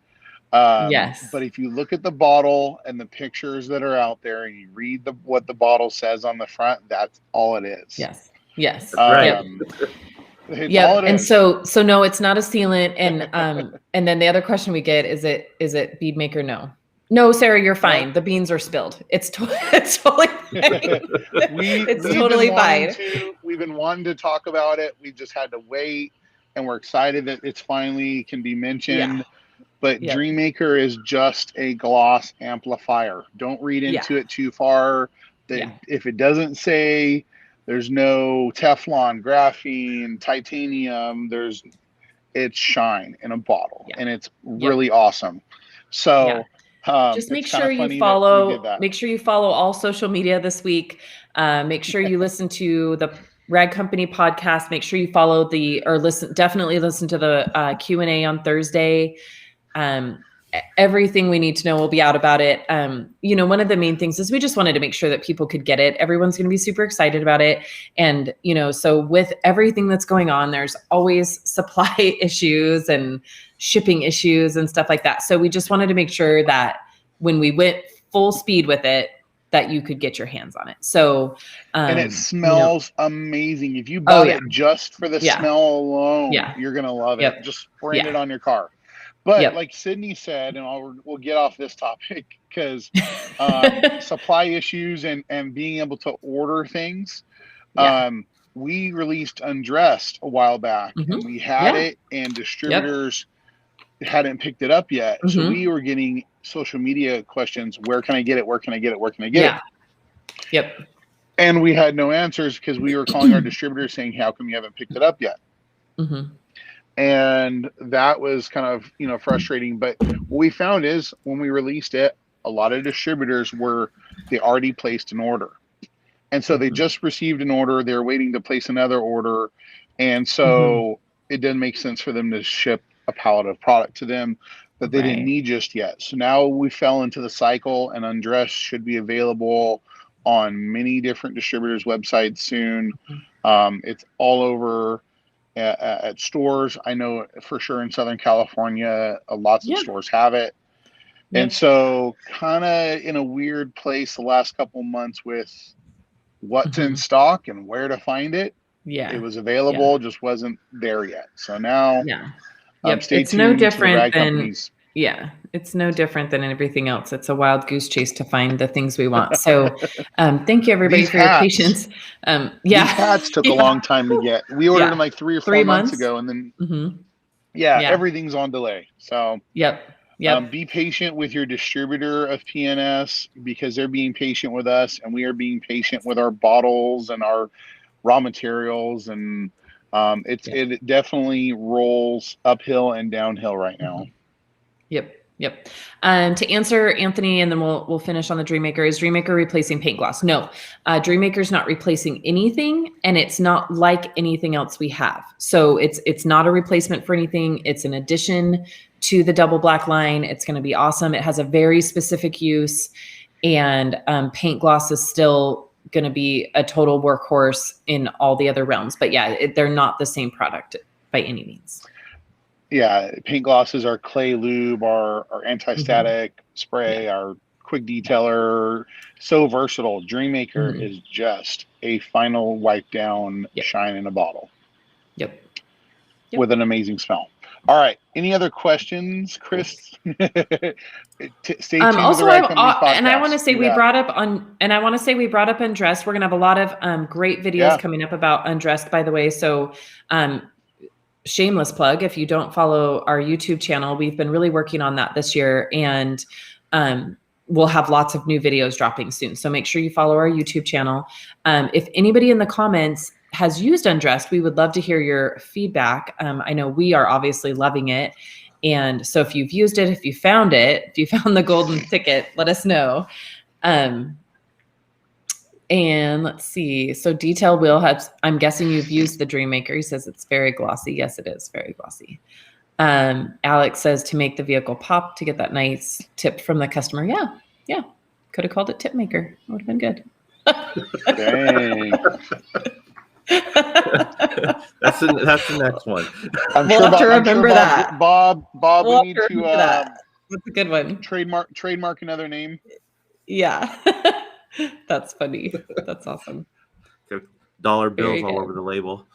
Yes. But if you look at the bottle and the pictures that are out there and you read what the bottle says on the front, that's all it is. Yes. Yes. It's all it and is. So no, it's not a sealant. And then the other question we get is it bead maker? No, Sarah, you're fine. No. The beans are spilled. It's totally fine. It's totally fine. We've been wanting to talk about it. We just had to wait, and we're excited that it's finally can be mentioned. Yeah. But Dreammaker is just a gloss amplifier. Don't read into it too far. If it doesn't say there's no Teflon, graphene, titanium, it's shine in a bottle, and it's really awesome. So just make sure you follow. Make sure you follow all social media this week. Make sure you listen to the Rag Company podcast. Make sure you follow definitely listen to the Q&A on Thursday. Everything we need to know will be out about it. One of the main things is we just wanted to make sure that people could get it. Everyone's going to be super excited about it. And, so with everything that's going on, there's always supply issues and shipping issues and stuff like that. So we just wanted to make sure that when we went full speed with it, that you could get your hands on it. So, and it smells amazing. If you bought it just for the smell alone, you're going to love it. Just spraying it on your car. But like Sydney said, and we'll get off this topic because supply issues and being able to order things. We released Undressed a while back, and we had it, and distributors hadn't picked it up yet. So we were getting social media questions: where can I get it? Where can I get it? Where can I get it? Yep. And we had no answers because we were calling our distributors saying, "How come you haven't picked it up yet?" And that was kind of, frustrating. But what we found is when we released it, a lot of distributors they already placed an order. And so they just received an order. They're waiting to place another order. And so it didn't make sense for them to ship a pallet of product to them that they didn't need just yet. So now we fell into the cycle, and Undressed should be available on many different distributors' websites soon. It's all over at stores. I know for sure in Southern California, lots of stores have it. And so kind of in a weird place the last couple months with what's in stock and where to find it. It was available, just wasn't there yet. So now stay it's tuned no different to the Rag than Companies. It's no different than everything else. It's a wild goose chase to find the things we want. So thank you everybody for your patience. These hats took a long time to get. We ordered them like 3 or 4 months ago, and then everything's on delay. So be patient with your distributor of PNS because they're being patient with us, and we are being patient with our bottles and our raw materials, and it definitely rolls uphill and downhill right now. Yep. To answer Anthony, and then we'll finish on the Dreammaker. Is Dreammaker replacing paint gloss? No, Dreammaker's not replacing anything, and it's not like anything else we have. So it's not a replacement for anything. It's an addition to the double black line. It's going to be awesome. It has a very specific use, and paint gloss is still going to be a total workhorse in all the other realms. But they're not the same product by any means. Yeah, paint glosses, our clay lube, our anti-static spray, our quick detailer, so versatile. Dreammaker is just a final wipe down shine in a bottle. Yep. With an amazing smell. All right. Any other questions, Chris? Stay tuned also, to the Rag Company podcast. And I want to say we brought up Undressed. We're gonna have a lot of great videos coming up about Undressed, by the way. So shameless plug, if you don't follow our YouTube channel, we've been really working on that this year, and we'll have lots of new videos dropping soon. So make sure you follow our YouTube channel. If anybody in the comments has used Undressed, we would love to hear your feedback. I know we are obviously loving it. And so if you've used it, if you found the golden ticket, let us know. And let's see. So Detail Will has, I'm guessing you've used the Dreammaker. He says it's very glossy. Yes, it is very glossy. Alex says to make the vehicle pop to get that nice tip from the customer. Yeah. Could have called it Tip Maker. Would have been good. Dang. That's the next one. We'll have to remember that. Bob, We'll we need to That's a good one. Trademark another name. Yeah. That's funny. That's awesome. Dollar bills all over the label.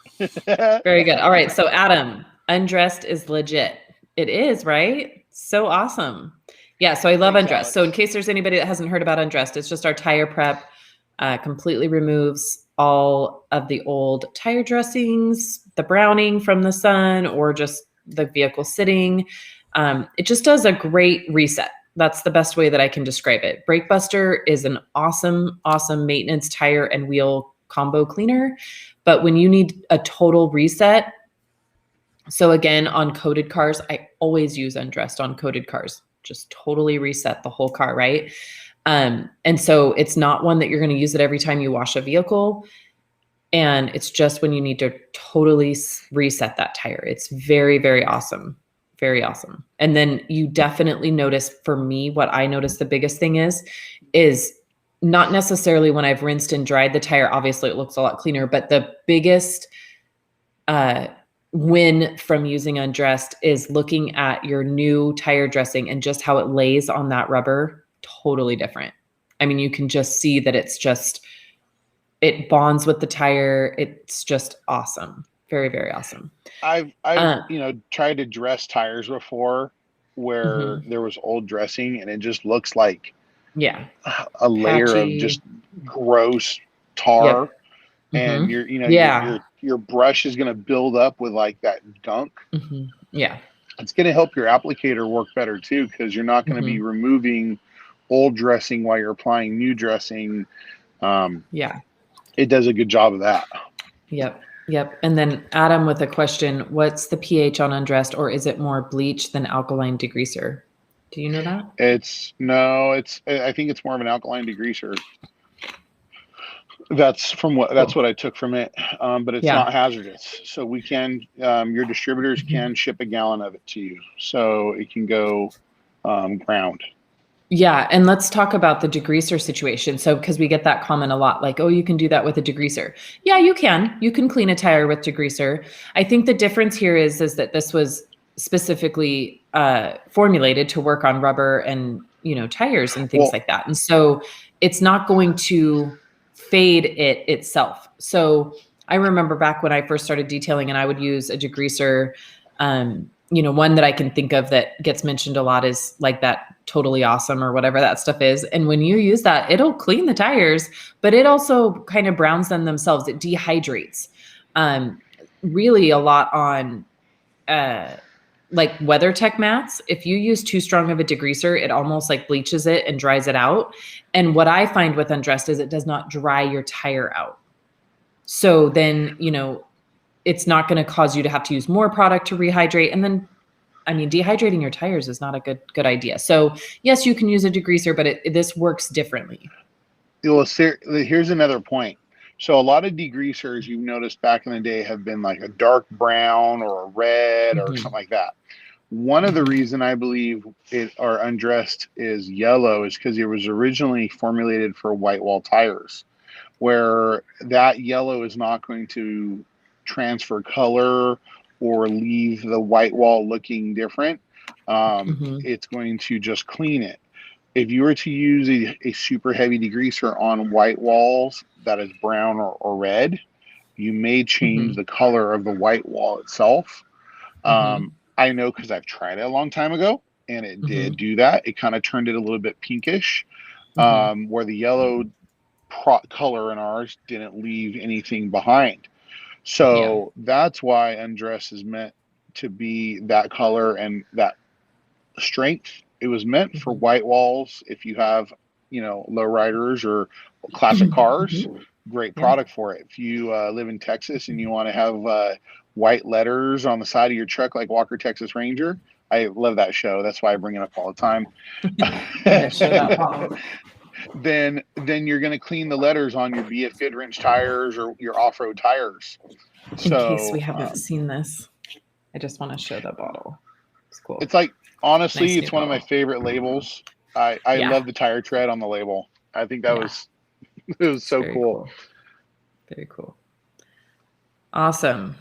Very good. All right. So Adam, Undressed is legit. It is, right? So awesome. Yeah. So I love Undressed. Alex. So in case there's anybody that hasn't heard about Undressed, it's just our tire prep. Completely removes all of the old tire dressings, the browning from the sun, or just the vehicle sitting. It just does a great reset. That's the best way that I can describe it. Brake Buster is an awesome, awesome maintenance tire and wheel combo cleaner. But when you need a total reset, so again, on coated cars, I always use Undressed on coated cars. Just totally reset the whole car, right? And so it's not one that you're going to use it every time you wash a vehicle. And it's just when you need to totally reset that tire. It's very, very awesome. Very awesome. And then you definitely notice, for me, what I notice the biggest thing is not necessarily when I've rinsed and dried the tire. Obviously, it looks a lot cleaner. But the biggest win from using Undressed is looking at your new tire dressing and just how it lays on that rubber. Totally different. I mean, you can just see that it bonds with the tire. It's just awesome. Very, very awesome. I've tried to dress tires before where there was old dressing and it just looks like a layer of just gross tar. And your brush is going to build up with like that gunk. Yeah. It's going to help your applicator work better too, because you're not going to be removing old dressing while you're applying new dressing. It does a good job of that. Yep. And then Adam with a question, what's the pH on Undressed, or is it more bleach than alkaline degreaser? Do you know that? I think it's more of an alkaline degreaser. That's what I took from it. But it's not hazardous. So we can, your distributors can ship a gallon of it to you. So it can go ground. Yeah. And let's talk about the degreaser situation. So, because we get that comment a lot, like, oh, you can do that with a degreaser. Yeah, you can. You can clean a tire with degreaser. I think the difference here is that this was specifically formulated to work on rubber and, tires and things like that. And so it's not going to fade it itself. So I remember back when I first started detailing and I would use a degreaser, one that I can think of that gets mentioned a lot is like that Totally Awesome or whatever that stuff is. And when you use that, it'll clean the tires, but it also kind of browns them themselves. It dehydrates really a lot on like WeatherTech mats. If you use too strong of a degreaser, it almost like bleaches it and dries it out. And what I find with Undressed is it does not dry your tire out. So then, it's not going to cause you to have to use more product to rehydrate. And then, dehydrating your tires is not a good idea. So yes, you can use a degreaser, but this works differently. Well, here's another point. So a lot of degreasers you've noticed back in the day have been like a dark brown or a red or something like that. One of the reason I believe Undressed is yellow is because it was originally formulated for white wall tires, where that yellow is not going to transfer color or leave the white wall looking different. It's going to just clean it. If you were to use a super heavy degreaser on white walls that is brown or red, you may change the color of the white wall itself. I know because I've tried it a long time ago, and it did do that. It kind of turned it a little bit pinkish, where the yellow color in ours didn't leave anything behind. So that's why Undressed is meant to be that color and that strength. It was meant for white walls. If you have, lowriders or classic cars, great product for it. If you live in Texas and you want to have white letters on the side of your truck like Walker Texas Ranger, I love that show. That's why I bring it up all the time. Then you're going to clean the letters on your be it Fit Wrench tires or your off-road tires. In case we haven't seen this, I just want to show the bottle. It's cool. It's like, honestly, it's one of my favorite labels. I love the tire tread on the label. I think that was so cool. Very cool. Awesome.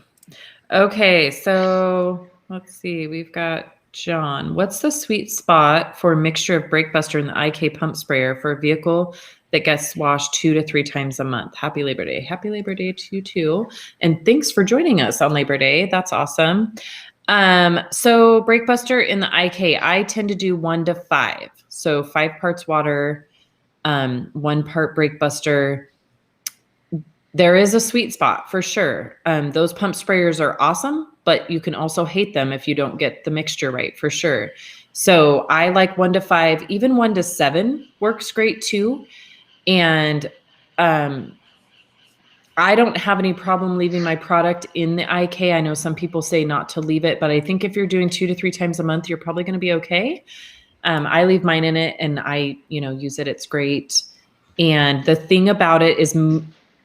Okay, so let's see. We've got John, what's the sweet spot for a mixture of Brake Buster and the IK pump sprayer for a vehicle that gets washed 2 to 3 times a month? Happy Labor Day. Happy Labor Day to you too. And thanks for joining us on Labor Day. That's awesome. So Brake Buster in the IK, I tend to do 1 to 5. So 5 parts water, 1 part Brake Buster. There is a sweet spot for sure. Those pump sprayers are awesome, but you can also hate them if you don't get the mixture right, for sure. So I like 1 to 5, even 1 to 7 works great too. And I don't have any problem leaving my product in the IK. I know some people say not to leave it, but I think if you're doing 2 to 3 times a month, you're probably going to be okay. I leave mine in it and I, use it. It's great. And the thing about it is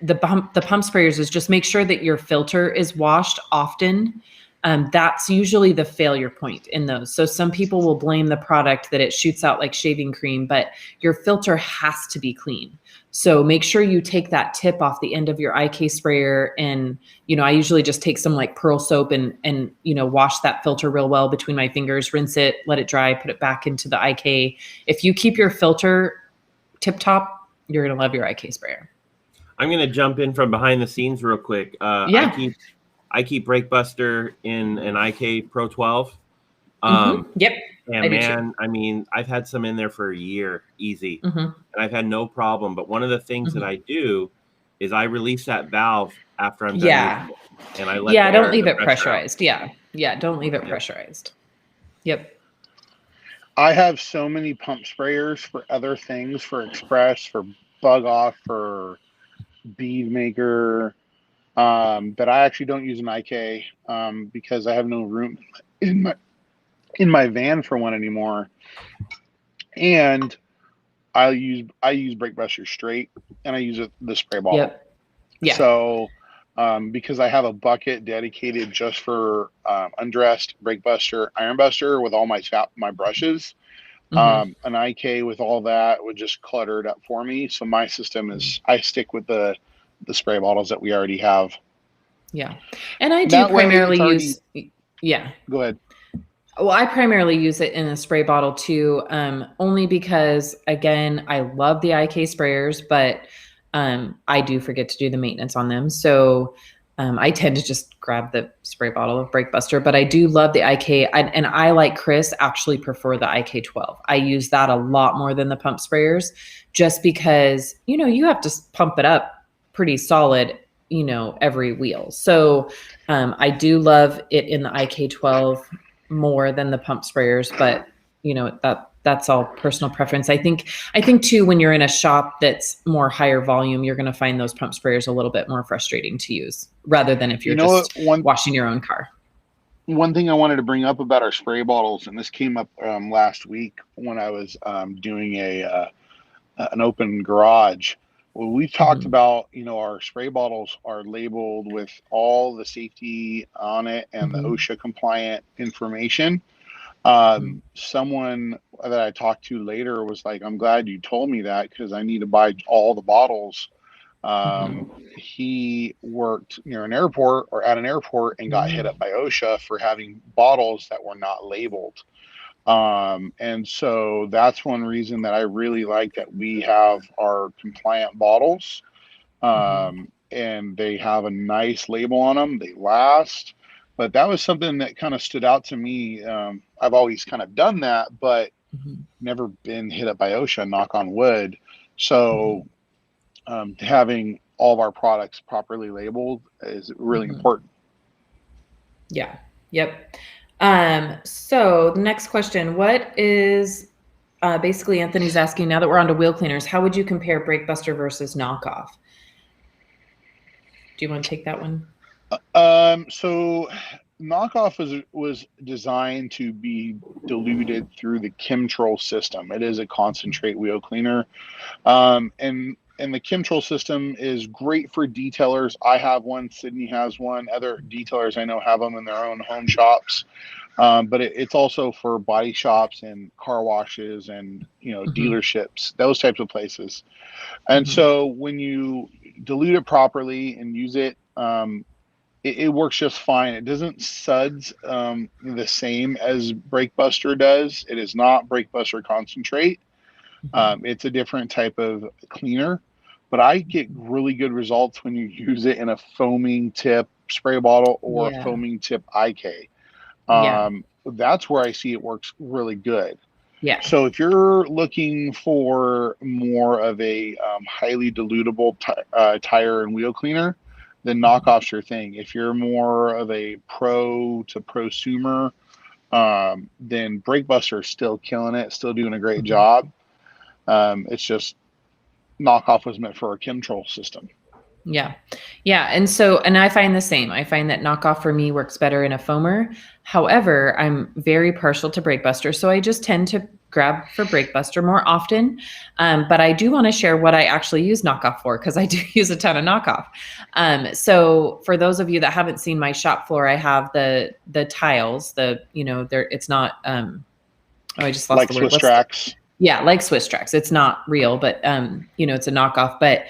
the pump sprayers is just make sure that your filter is washed often. That's usually the failure point in those. So some people will blame the product that it shoots out like shaving cream, but your filter has to be clean. So make sure you take that tip off the end of your IK sprayer. And, I usually just take some like pearl soap and wash that filter real well between my fingers, rinse it, let it dry, put it back into the IK. If you keep your filter tip top, you're going to love your IK sprayer. I'm going to jump in from behind the scenes real quick. Yeah. I keep Brake Buster in an IK Pro 12. Yep. And I've had some in there for a year, easy. And I've had no problem. But one of the things that I do is I release that valve after I'm done using it. And I let don't leave it pressurized. Out. Yeah. Don't leave it pressurized. Yep. I have so many pump sprayers for other things, for express, for bug off, for bead maker, that I actually don't use an IK because I have no room in my van for one anymore. And I use Brake Buster straight, and I use the spray bottle. Yep. Yeah. So because I have a bucket dedicated just for undressed Brake Buster, Iron Buster with all my brushes. An IK with all that would just clutter it up for me. So my system is I stick with the spray bottles that we already have. Yeah. And I do primarily use. Yeah. Go ahead. Well, I primarily use it in a spray bottle too, only because, again, I love the IK sprayers, but I do forget to do the maintenance on them. So I tend to just grab the spray bottle of Brake Buster, but I do love the IK. And I, like Chris, actually prefer the IK 12. I use that a lot more than the pump sprayers just because, you have to pump it up pretty solid, every wheel. So I do love it in the IK 12 more than the pump sprayers, but that's all personal preference. I think too, when you're in a shop that's more higher volume, you're going to find those pump sprayers a little bit more frustrating to use rather than if you're just washing your own car. One thing I wanted to bring up about our spray bottles, and this came up last week when I was doing an open garage. Well, we've talked about, our spray bottles are labeled with all the safety on it and the OSHA compliant information. Someone that I talked to later was like, I'm glad you told me that because I need to buy all the bottles. He worked near an airport or at an airport and got hit up by OSHA for having bottles that were not labeled. And so that's one reason that I really like that we have our compliant bottles. And they have a nice label on them. They last. But that was something that kind of stood out to me. I've always kind of done that, but never been hit up by OSHA, knock on wood. So having all of our products properly labeled is really important. Yeah. Yep. So the next question, what is basically Anthony's asking, now that we're on to wheel cleaners, how would you compare Brake Buster versus knockoff? Do you want to take that one? So knockoff was designed to be diluted through the Chemtrol system. It is a concentrate wheel cleaner. And the Chemtrol system is great for detailers. I have one, Sydney has one, other detailers I know have them in their own home shops. But it's also for body shops and car washes and, dealerships, those types of places. And so when you dilute it properly and use it, it works just fine. It doesn't suds the same as Brake Buster does. It is not Brake Buster concentrate. It's a different type of cleaner, but I get really good results when you use it in a foaming tip spray bottle or a foaming tip IK. That's where I see it works really good. Yeah. So if you're looking for more of a highly dilutable tire and wheel cleaner, then knockoff's your thing. If you're more of a pro to prosumer, then Brake Buster is still killing it, still doing a great job. It's just knockoff was meant for a chemtrail system. Yeah. Yeah. And I find the same. I find that knockoff for me works better in a foamer. However, I'm very partial to Brake Buster. So I just tend to grab for Brake Buster more often. But I do want to share what I actually use knockoff for, because I do use a ton of knockoff. So for those of you that haven't seen my shop floor, I have the tiles, it's not, I just lost like the word. Swiss tracks. Yeah. Like Swiss tracks. It's not real, but it's a knockoff, but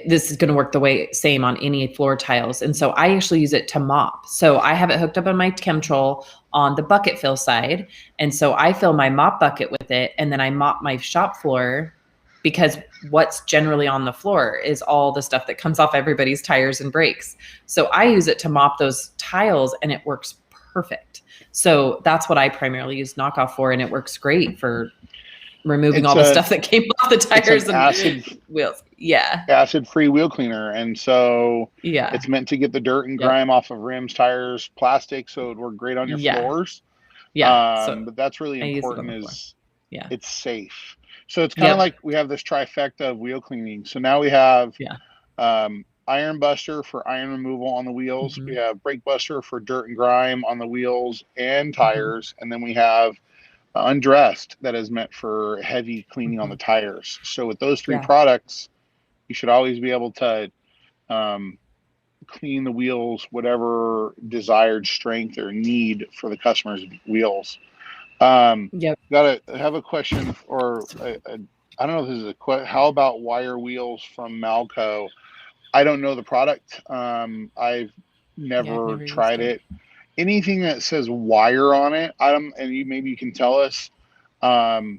this is going to work the same on any floor tiles. And so I actually use it to mop. So I have it hooked up on my chemtrol on the bucket fill side. And so I fill my mop bucket with it. And then I mop my shop floor, because what's generally on the floor is all the stuff that comes off everybody's tires and brakes. So I use it to mop those tiles, and it works perfect. So that's what I primarily use knockoff for. And it works great for removing all the stuff that came off the tires and acid wheels. Yeah. Acid-free wheel cleaner. And so it's meant to get the dirt and grime off of rims, tires, plastic, so it works great on your floors. Yeah. But that's really important is it's safe. So it's kind of like we have this trifecta of wheel cleaning. So now we have Iron Buster for iron removal on the wheels. We have Brake Buster for dirt and grime on the wheels and tires. And then we have Undressed that is meant for heavy cleaning on the tires. So with those three products, you should always be able to clean the wheels, whatever desired strength or need for the customer's wheels. Have a question, or I don't know if this is a question. How about wire wheels from Malco? I don't know the product. I've never tried it. Anything that says wire on it, maybe you can tell us. I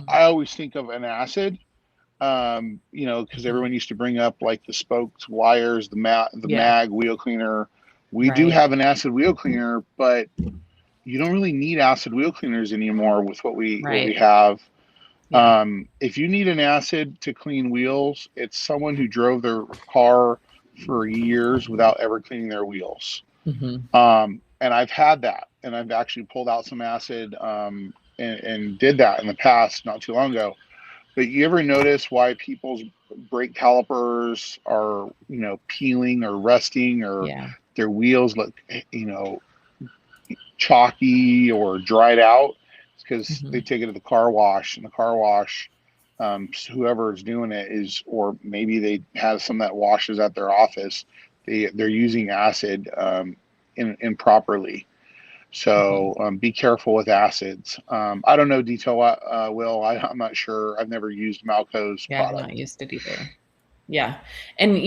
always think of an acid, because everyone used to bring up like the spoked wires, the mag wheel cleaner. We do have an acid wheel cleaner, but you don't really need acid wheel cleaners anymore with what we have. If you need an acid to clean wheels, it's someone who drove their car for years without ever cleaning their wheels. And I've had that, and I've actually pulled out some acid and did that in the past, not too long ago. But you ever notice why people's brake calipers are, peeling or rusting, or their wheels look, chalky or dried out? It's because they take it to the car wash, and the car wash, whoever is doing it is, or maybe they have some that washes at their office. They're using acid improperly. So be careful with acids. I don't know detail, Will. I'm not sure. I've never used Malco's product. I'm not used to it either. Yeah. And,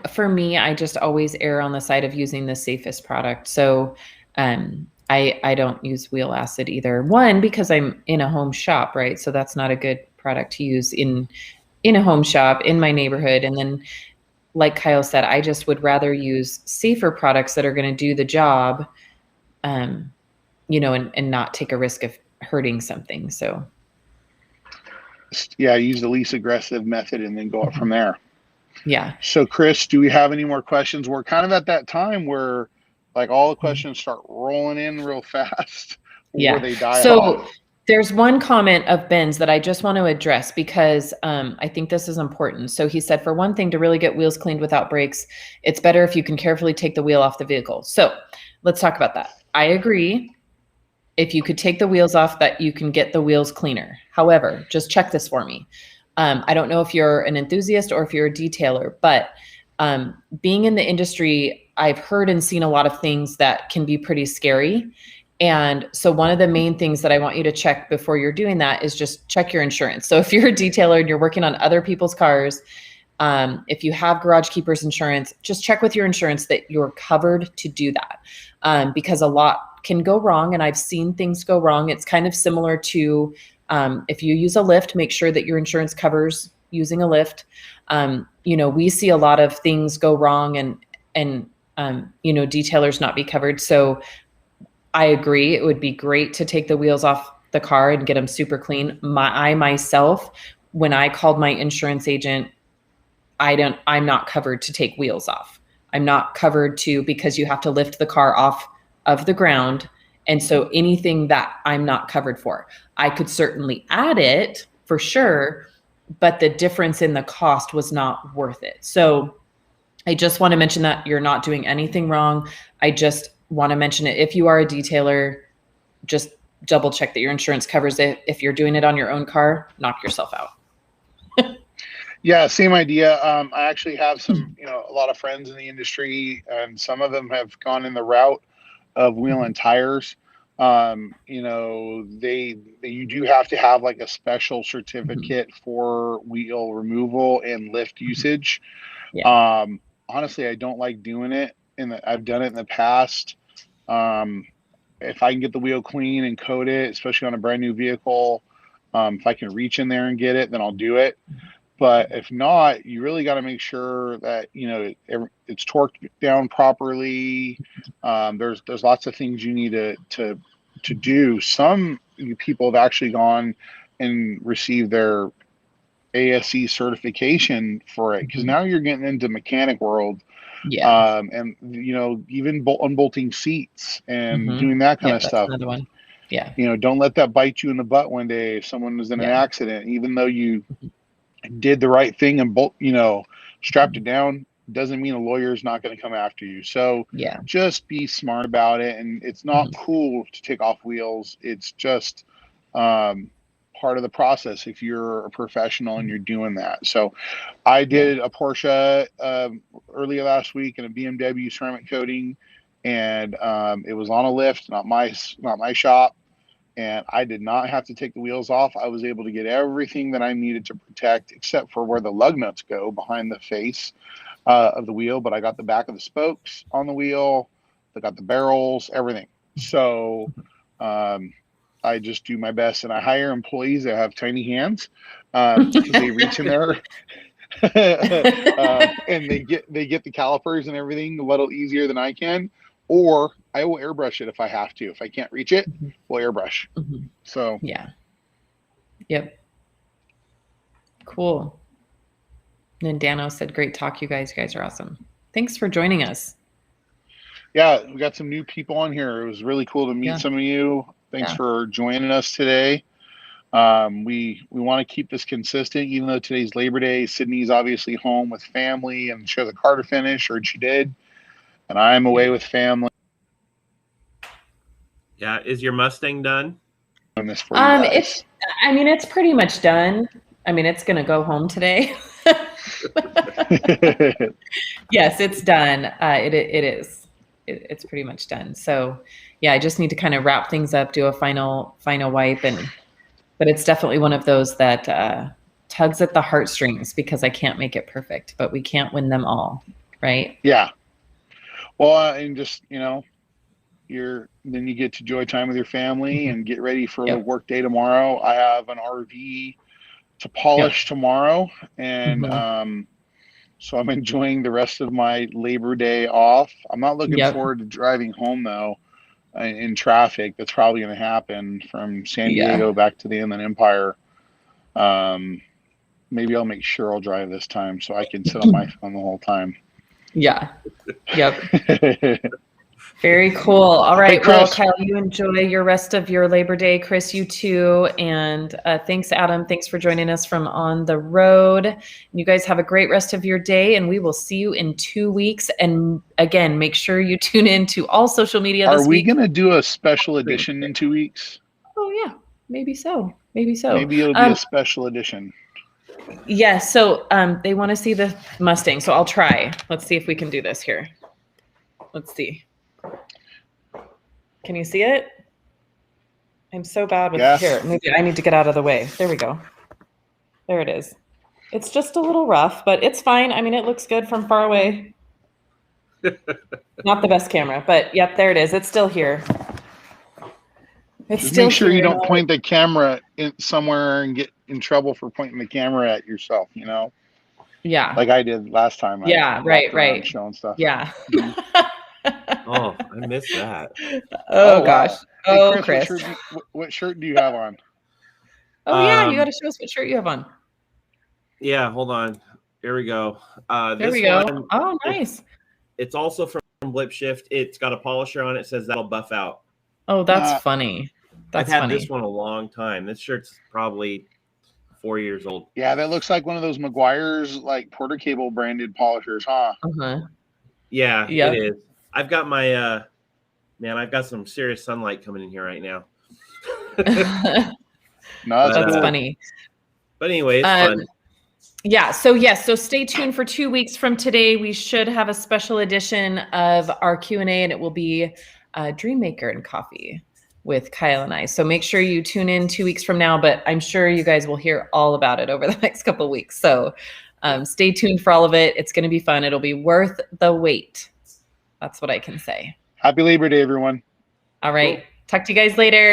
for me, I just always err on the side of using the safest product. So I don't use wheel acid either. One, because I'm in a home shop, right? So that's not a good product to use in a home shop in my neighborhood. And then, like Kyle said, I just would rather use safer products that are going to do the job, and not take a risk of hurting something. So use the least aggressive method and then go up from there. Yeah. So Chris, do we have any more questions? We're kind of at that time where like all the questions start rolling in real fast. Or they die off. There's one comment of Ben's that I just want to address, because I think this is important. So he said, for one thing, to really get wheels cleaned without brakes, it's better if you can carefully take the wheel off the vehicle. So let's talk about that. I agree. If you could take the wheels off, that you can get the wheels cleaner. However, just check this for me. I don't know if you're an enthusiast or if you're a detailer, but being in the industry, I've heard and seen a lot of things that can be pretty scary. And so one of the main things that I want you to check before you're doing that is just check your insurance. So if you're a detailer and you're working on other people's cars, If you have garage keepers insurance, just check with your insurance that you're covered to do that, because a lot can go wrong, and I've seen things go wrong. It's kind of similar to if you use a lift, make sure that your insurance covers using a lift. We see a lot of things go wrong and detailers not be covered. So I agree. It would be great to take the wheels off the car and get them super clean. I myself, when I called my insurance agent, I'm not covered to take wheels off. I'm not covered because you have to lift the car off of the ground. And so anything that I'm not covered for, I could certainly add it for sure, but the difference in the cost was not worth it. So I just want to mention that you're not doing anything wrong. I just want to mention it. If you are a detailer, just double check that your insurance covers it. If you're doing it on your own car, knock yourself out. Yeah, same idea. I actually have some, a lot of friends in the industry, and some of them have gone in the route of wheel and tires. You do have to have like a special certificate for wheel removal and lift usage. Yeah. Honestly, I don't like doing it, I've done it in the past. If I can get the wheel clean and coat it, especially on a brand new vehicle, if I can reach in there and get it, then I'll do it. But if not, you really got to make sure that it's torqued down properly. There's lots of things you need to do. Some people have actually gone and received their ASE certification for it, because now you're getting into mechanic world. Yeah. And even unbolting seats and doing that kind of stuff. Another one. Yeah. Don't let that bite you in the butt one day if someone was in an accident, even though you did the right thing and strapped it down, doesn't mean a lawyer is not going to come after you. So just be smart about it. And it's not cool to take off wheels. It's just part of the process if you're a professional and you're doing that. So I did a Porsche earlier last week and a BMW ceramic coating, and it was on a lift, not my shop. And I did not have to take the wheels off. I was able to get everything that I needed to protect, except for where the lug nuts go behind the face of the wheel. But I got the back of the spokes on the wheel. I got the barrels, everything. So I just do my best. And I hire employees that have tiny hands because they reach in there and they get the calipers and everything a little easier than I can. Or I will airbrush it if I have to. If I can't reach it, we'll airbrush. So yeah. Yep. Cool. And Dano said, great talk, you guys. You guys are awesome. Thanks for joining us. Yeah, we got some new people on here. It was really cool to meet some of you. Thanks for joining us today. We want to keep this consistent, even though today's Labor Day. Sydney's obviously home with family and she has a car to finish, or she did. And I'm away with family. Yeah, is your Mustang done? It's pretty much done. It's gonna go home today. Yes, it's done. It is. It's pretty much done. So yeah, I just need to kind of wrap things up, do a final wipe, but it's definitely one of those that tugs at the heartstrings because I can't make it perfect, but we can't win them all, right? Yeah. Well, and just, then you get to enjoy time with your family and get ready for the work day tomorrow. I have an RV to polish tomorrow. And so I'm enjoying the rest of my Labor Day off. I'm not looking forward to driving home, though, in traffic. That's probably going to happen from San Diego back to the Inland Empire. Maybe I'll make sure I'll drive this time so I can sit on my phone the whole time. Yeah. Yep. Very cool. All right. Hey, well, Kyle, you enjoy your rest of your Labor Day. Chris, you too. And thanks, Adam. Thanks for joining us from on the road. You guys have a great rest of your day, and we will see you in 2 weeks. And again, make sure you tune in to all social media this week. Are we going to do a special edition in 2 weeks? Oh, yeah. Maybe so. Maybe it'll be a special edition. Yeah, so they want to see the Mustang, so I'll try. Let's see if we can do this here. Let's see. Can you see it? I'm so bad with here. Maybe I need to get out of the way. There we go. There it is. It's just a little rough, but it's fine. I mean, it looks good from far away. Not the best camera, but yep, there it is. It's still here. Just make sure you don't point the camera in somewhere and get in trouble for pointing the camera at yourself, you know? Yeah. Like I did last time. Right. Showing stuff. Yeah. Oh, I missed that. Oh gosh. Wow. Hey, Chris. What shirt do you have on? Oh yeah, you got to show us what shirt you have on. Yeah, hold on. Here we go. There we go. Oh, nice. It's also from Blip Shift. It's got a polisher on it. It says that'll buff out. Oh, that's funny. I've had this one a long time. This shirt's probably 4 years old. Yeah, that looks like one of those McGuire's like Porter Cable branded polishers, huh? Yeah, it is. I've got my I've got some serious sunlight coming in here right now. No, that's funny. But anyway, it's fun. Yeah. So stay tuned for 2 weeks from today. We should have a special edition of our Q&A, and it will be Dreammaker and Coffee with Kyle and I. So make sure you tune in 2 weeks from now, but I'm sure you guys will hear all about it over the next couple of weeks. So stay tuned for all of it. It's going to be fun. It'll be worth the wait. That's what I can say. Happy Labor Day, everyone. All right. Cool. Talk to you guys later.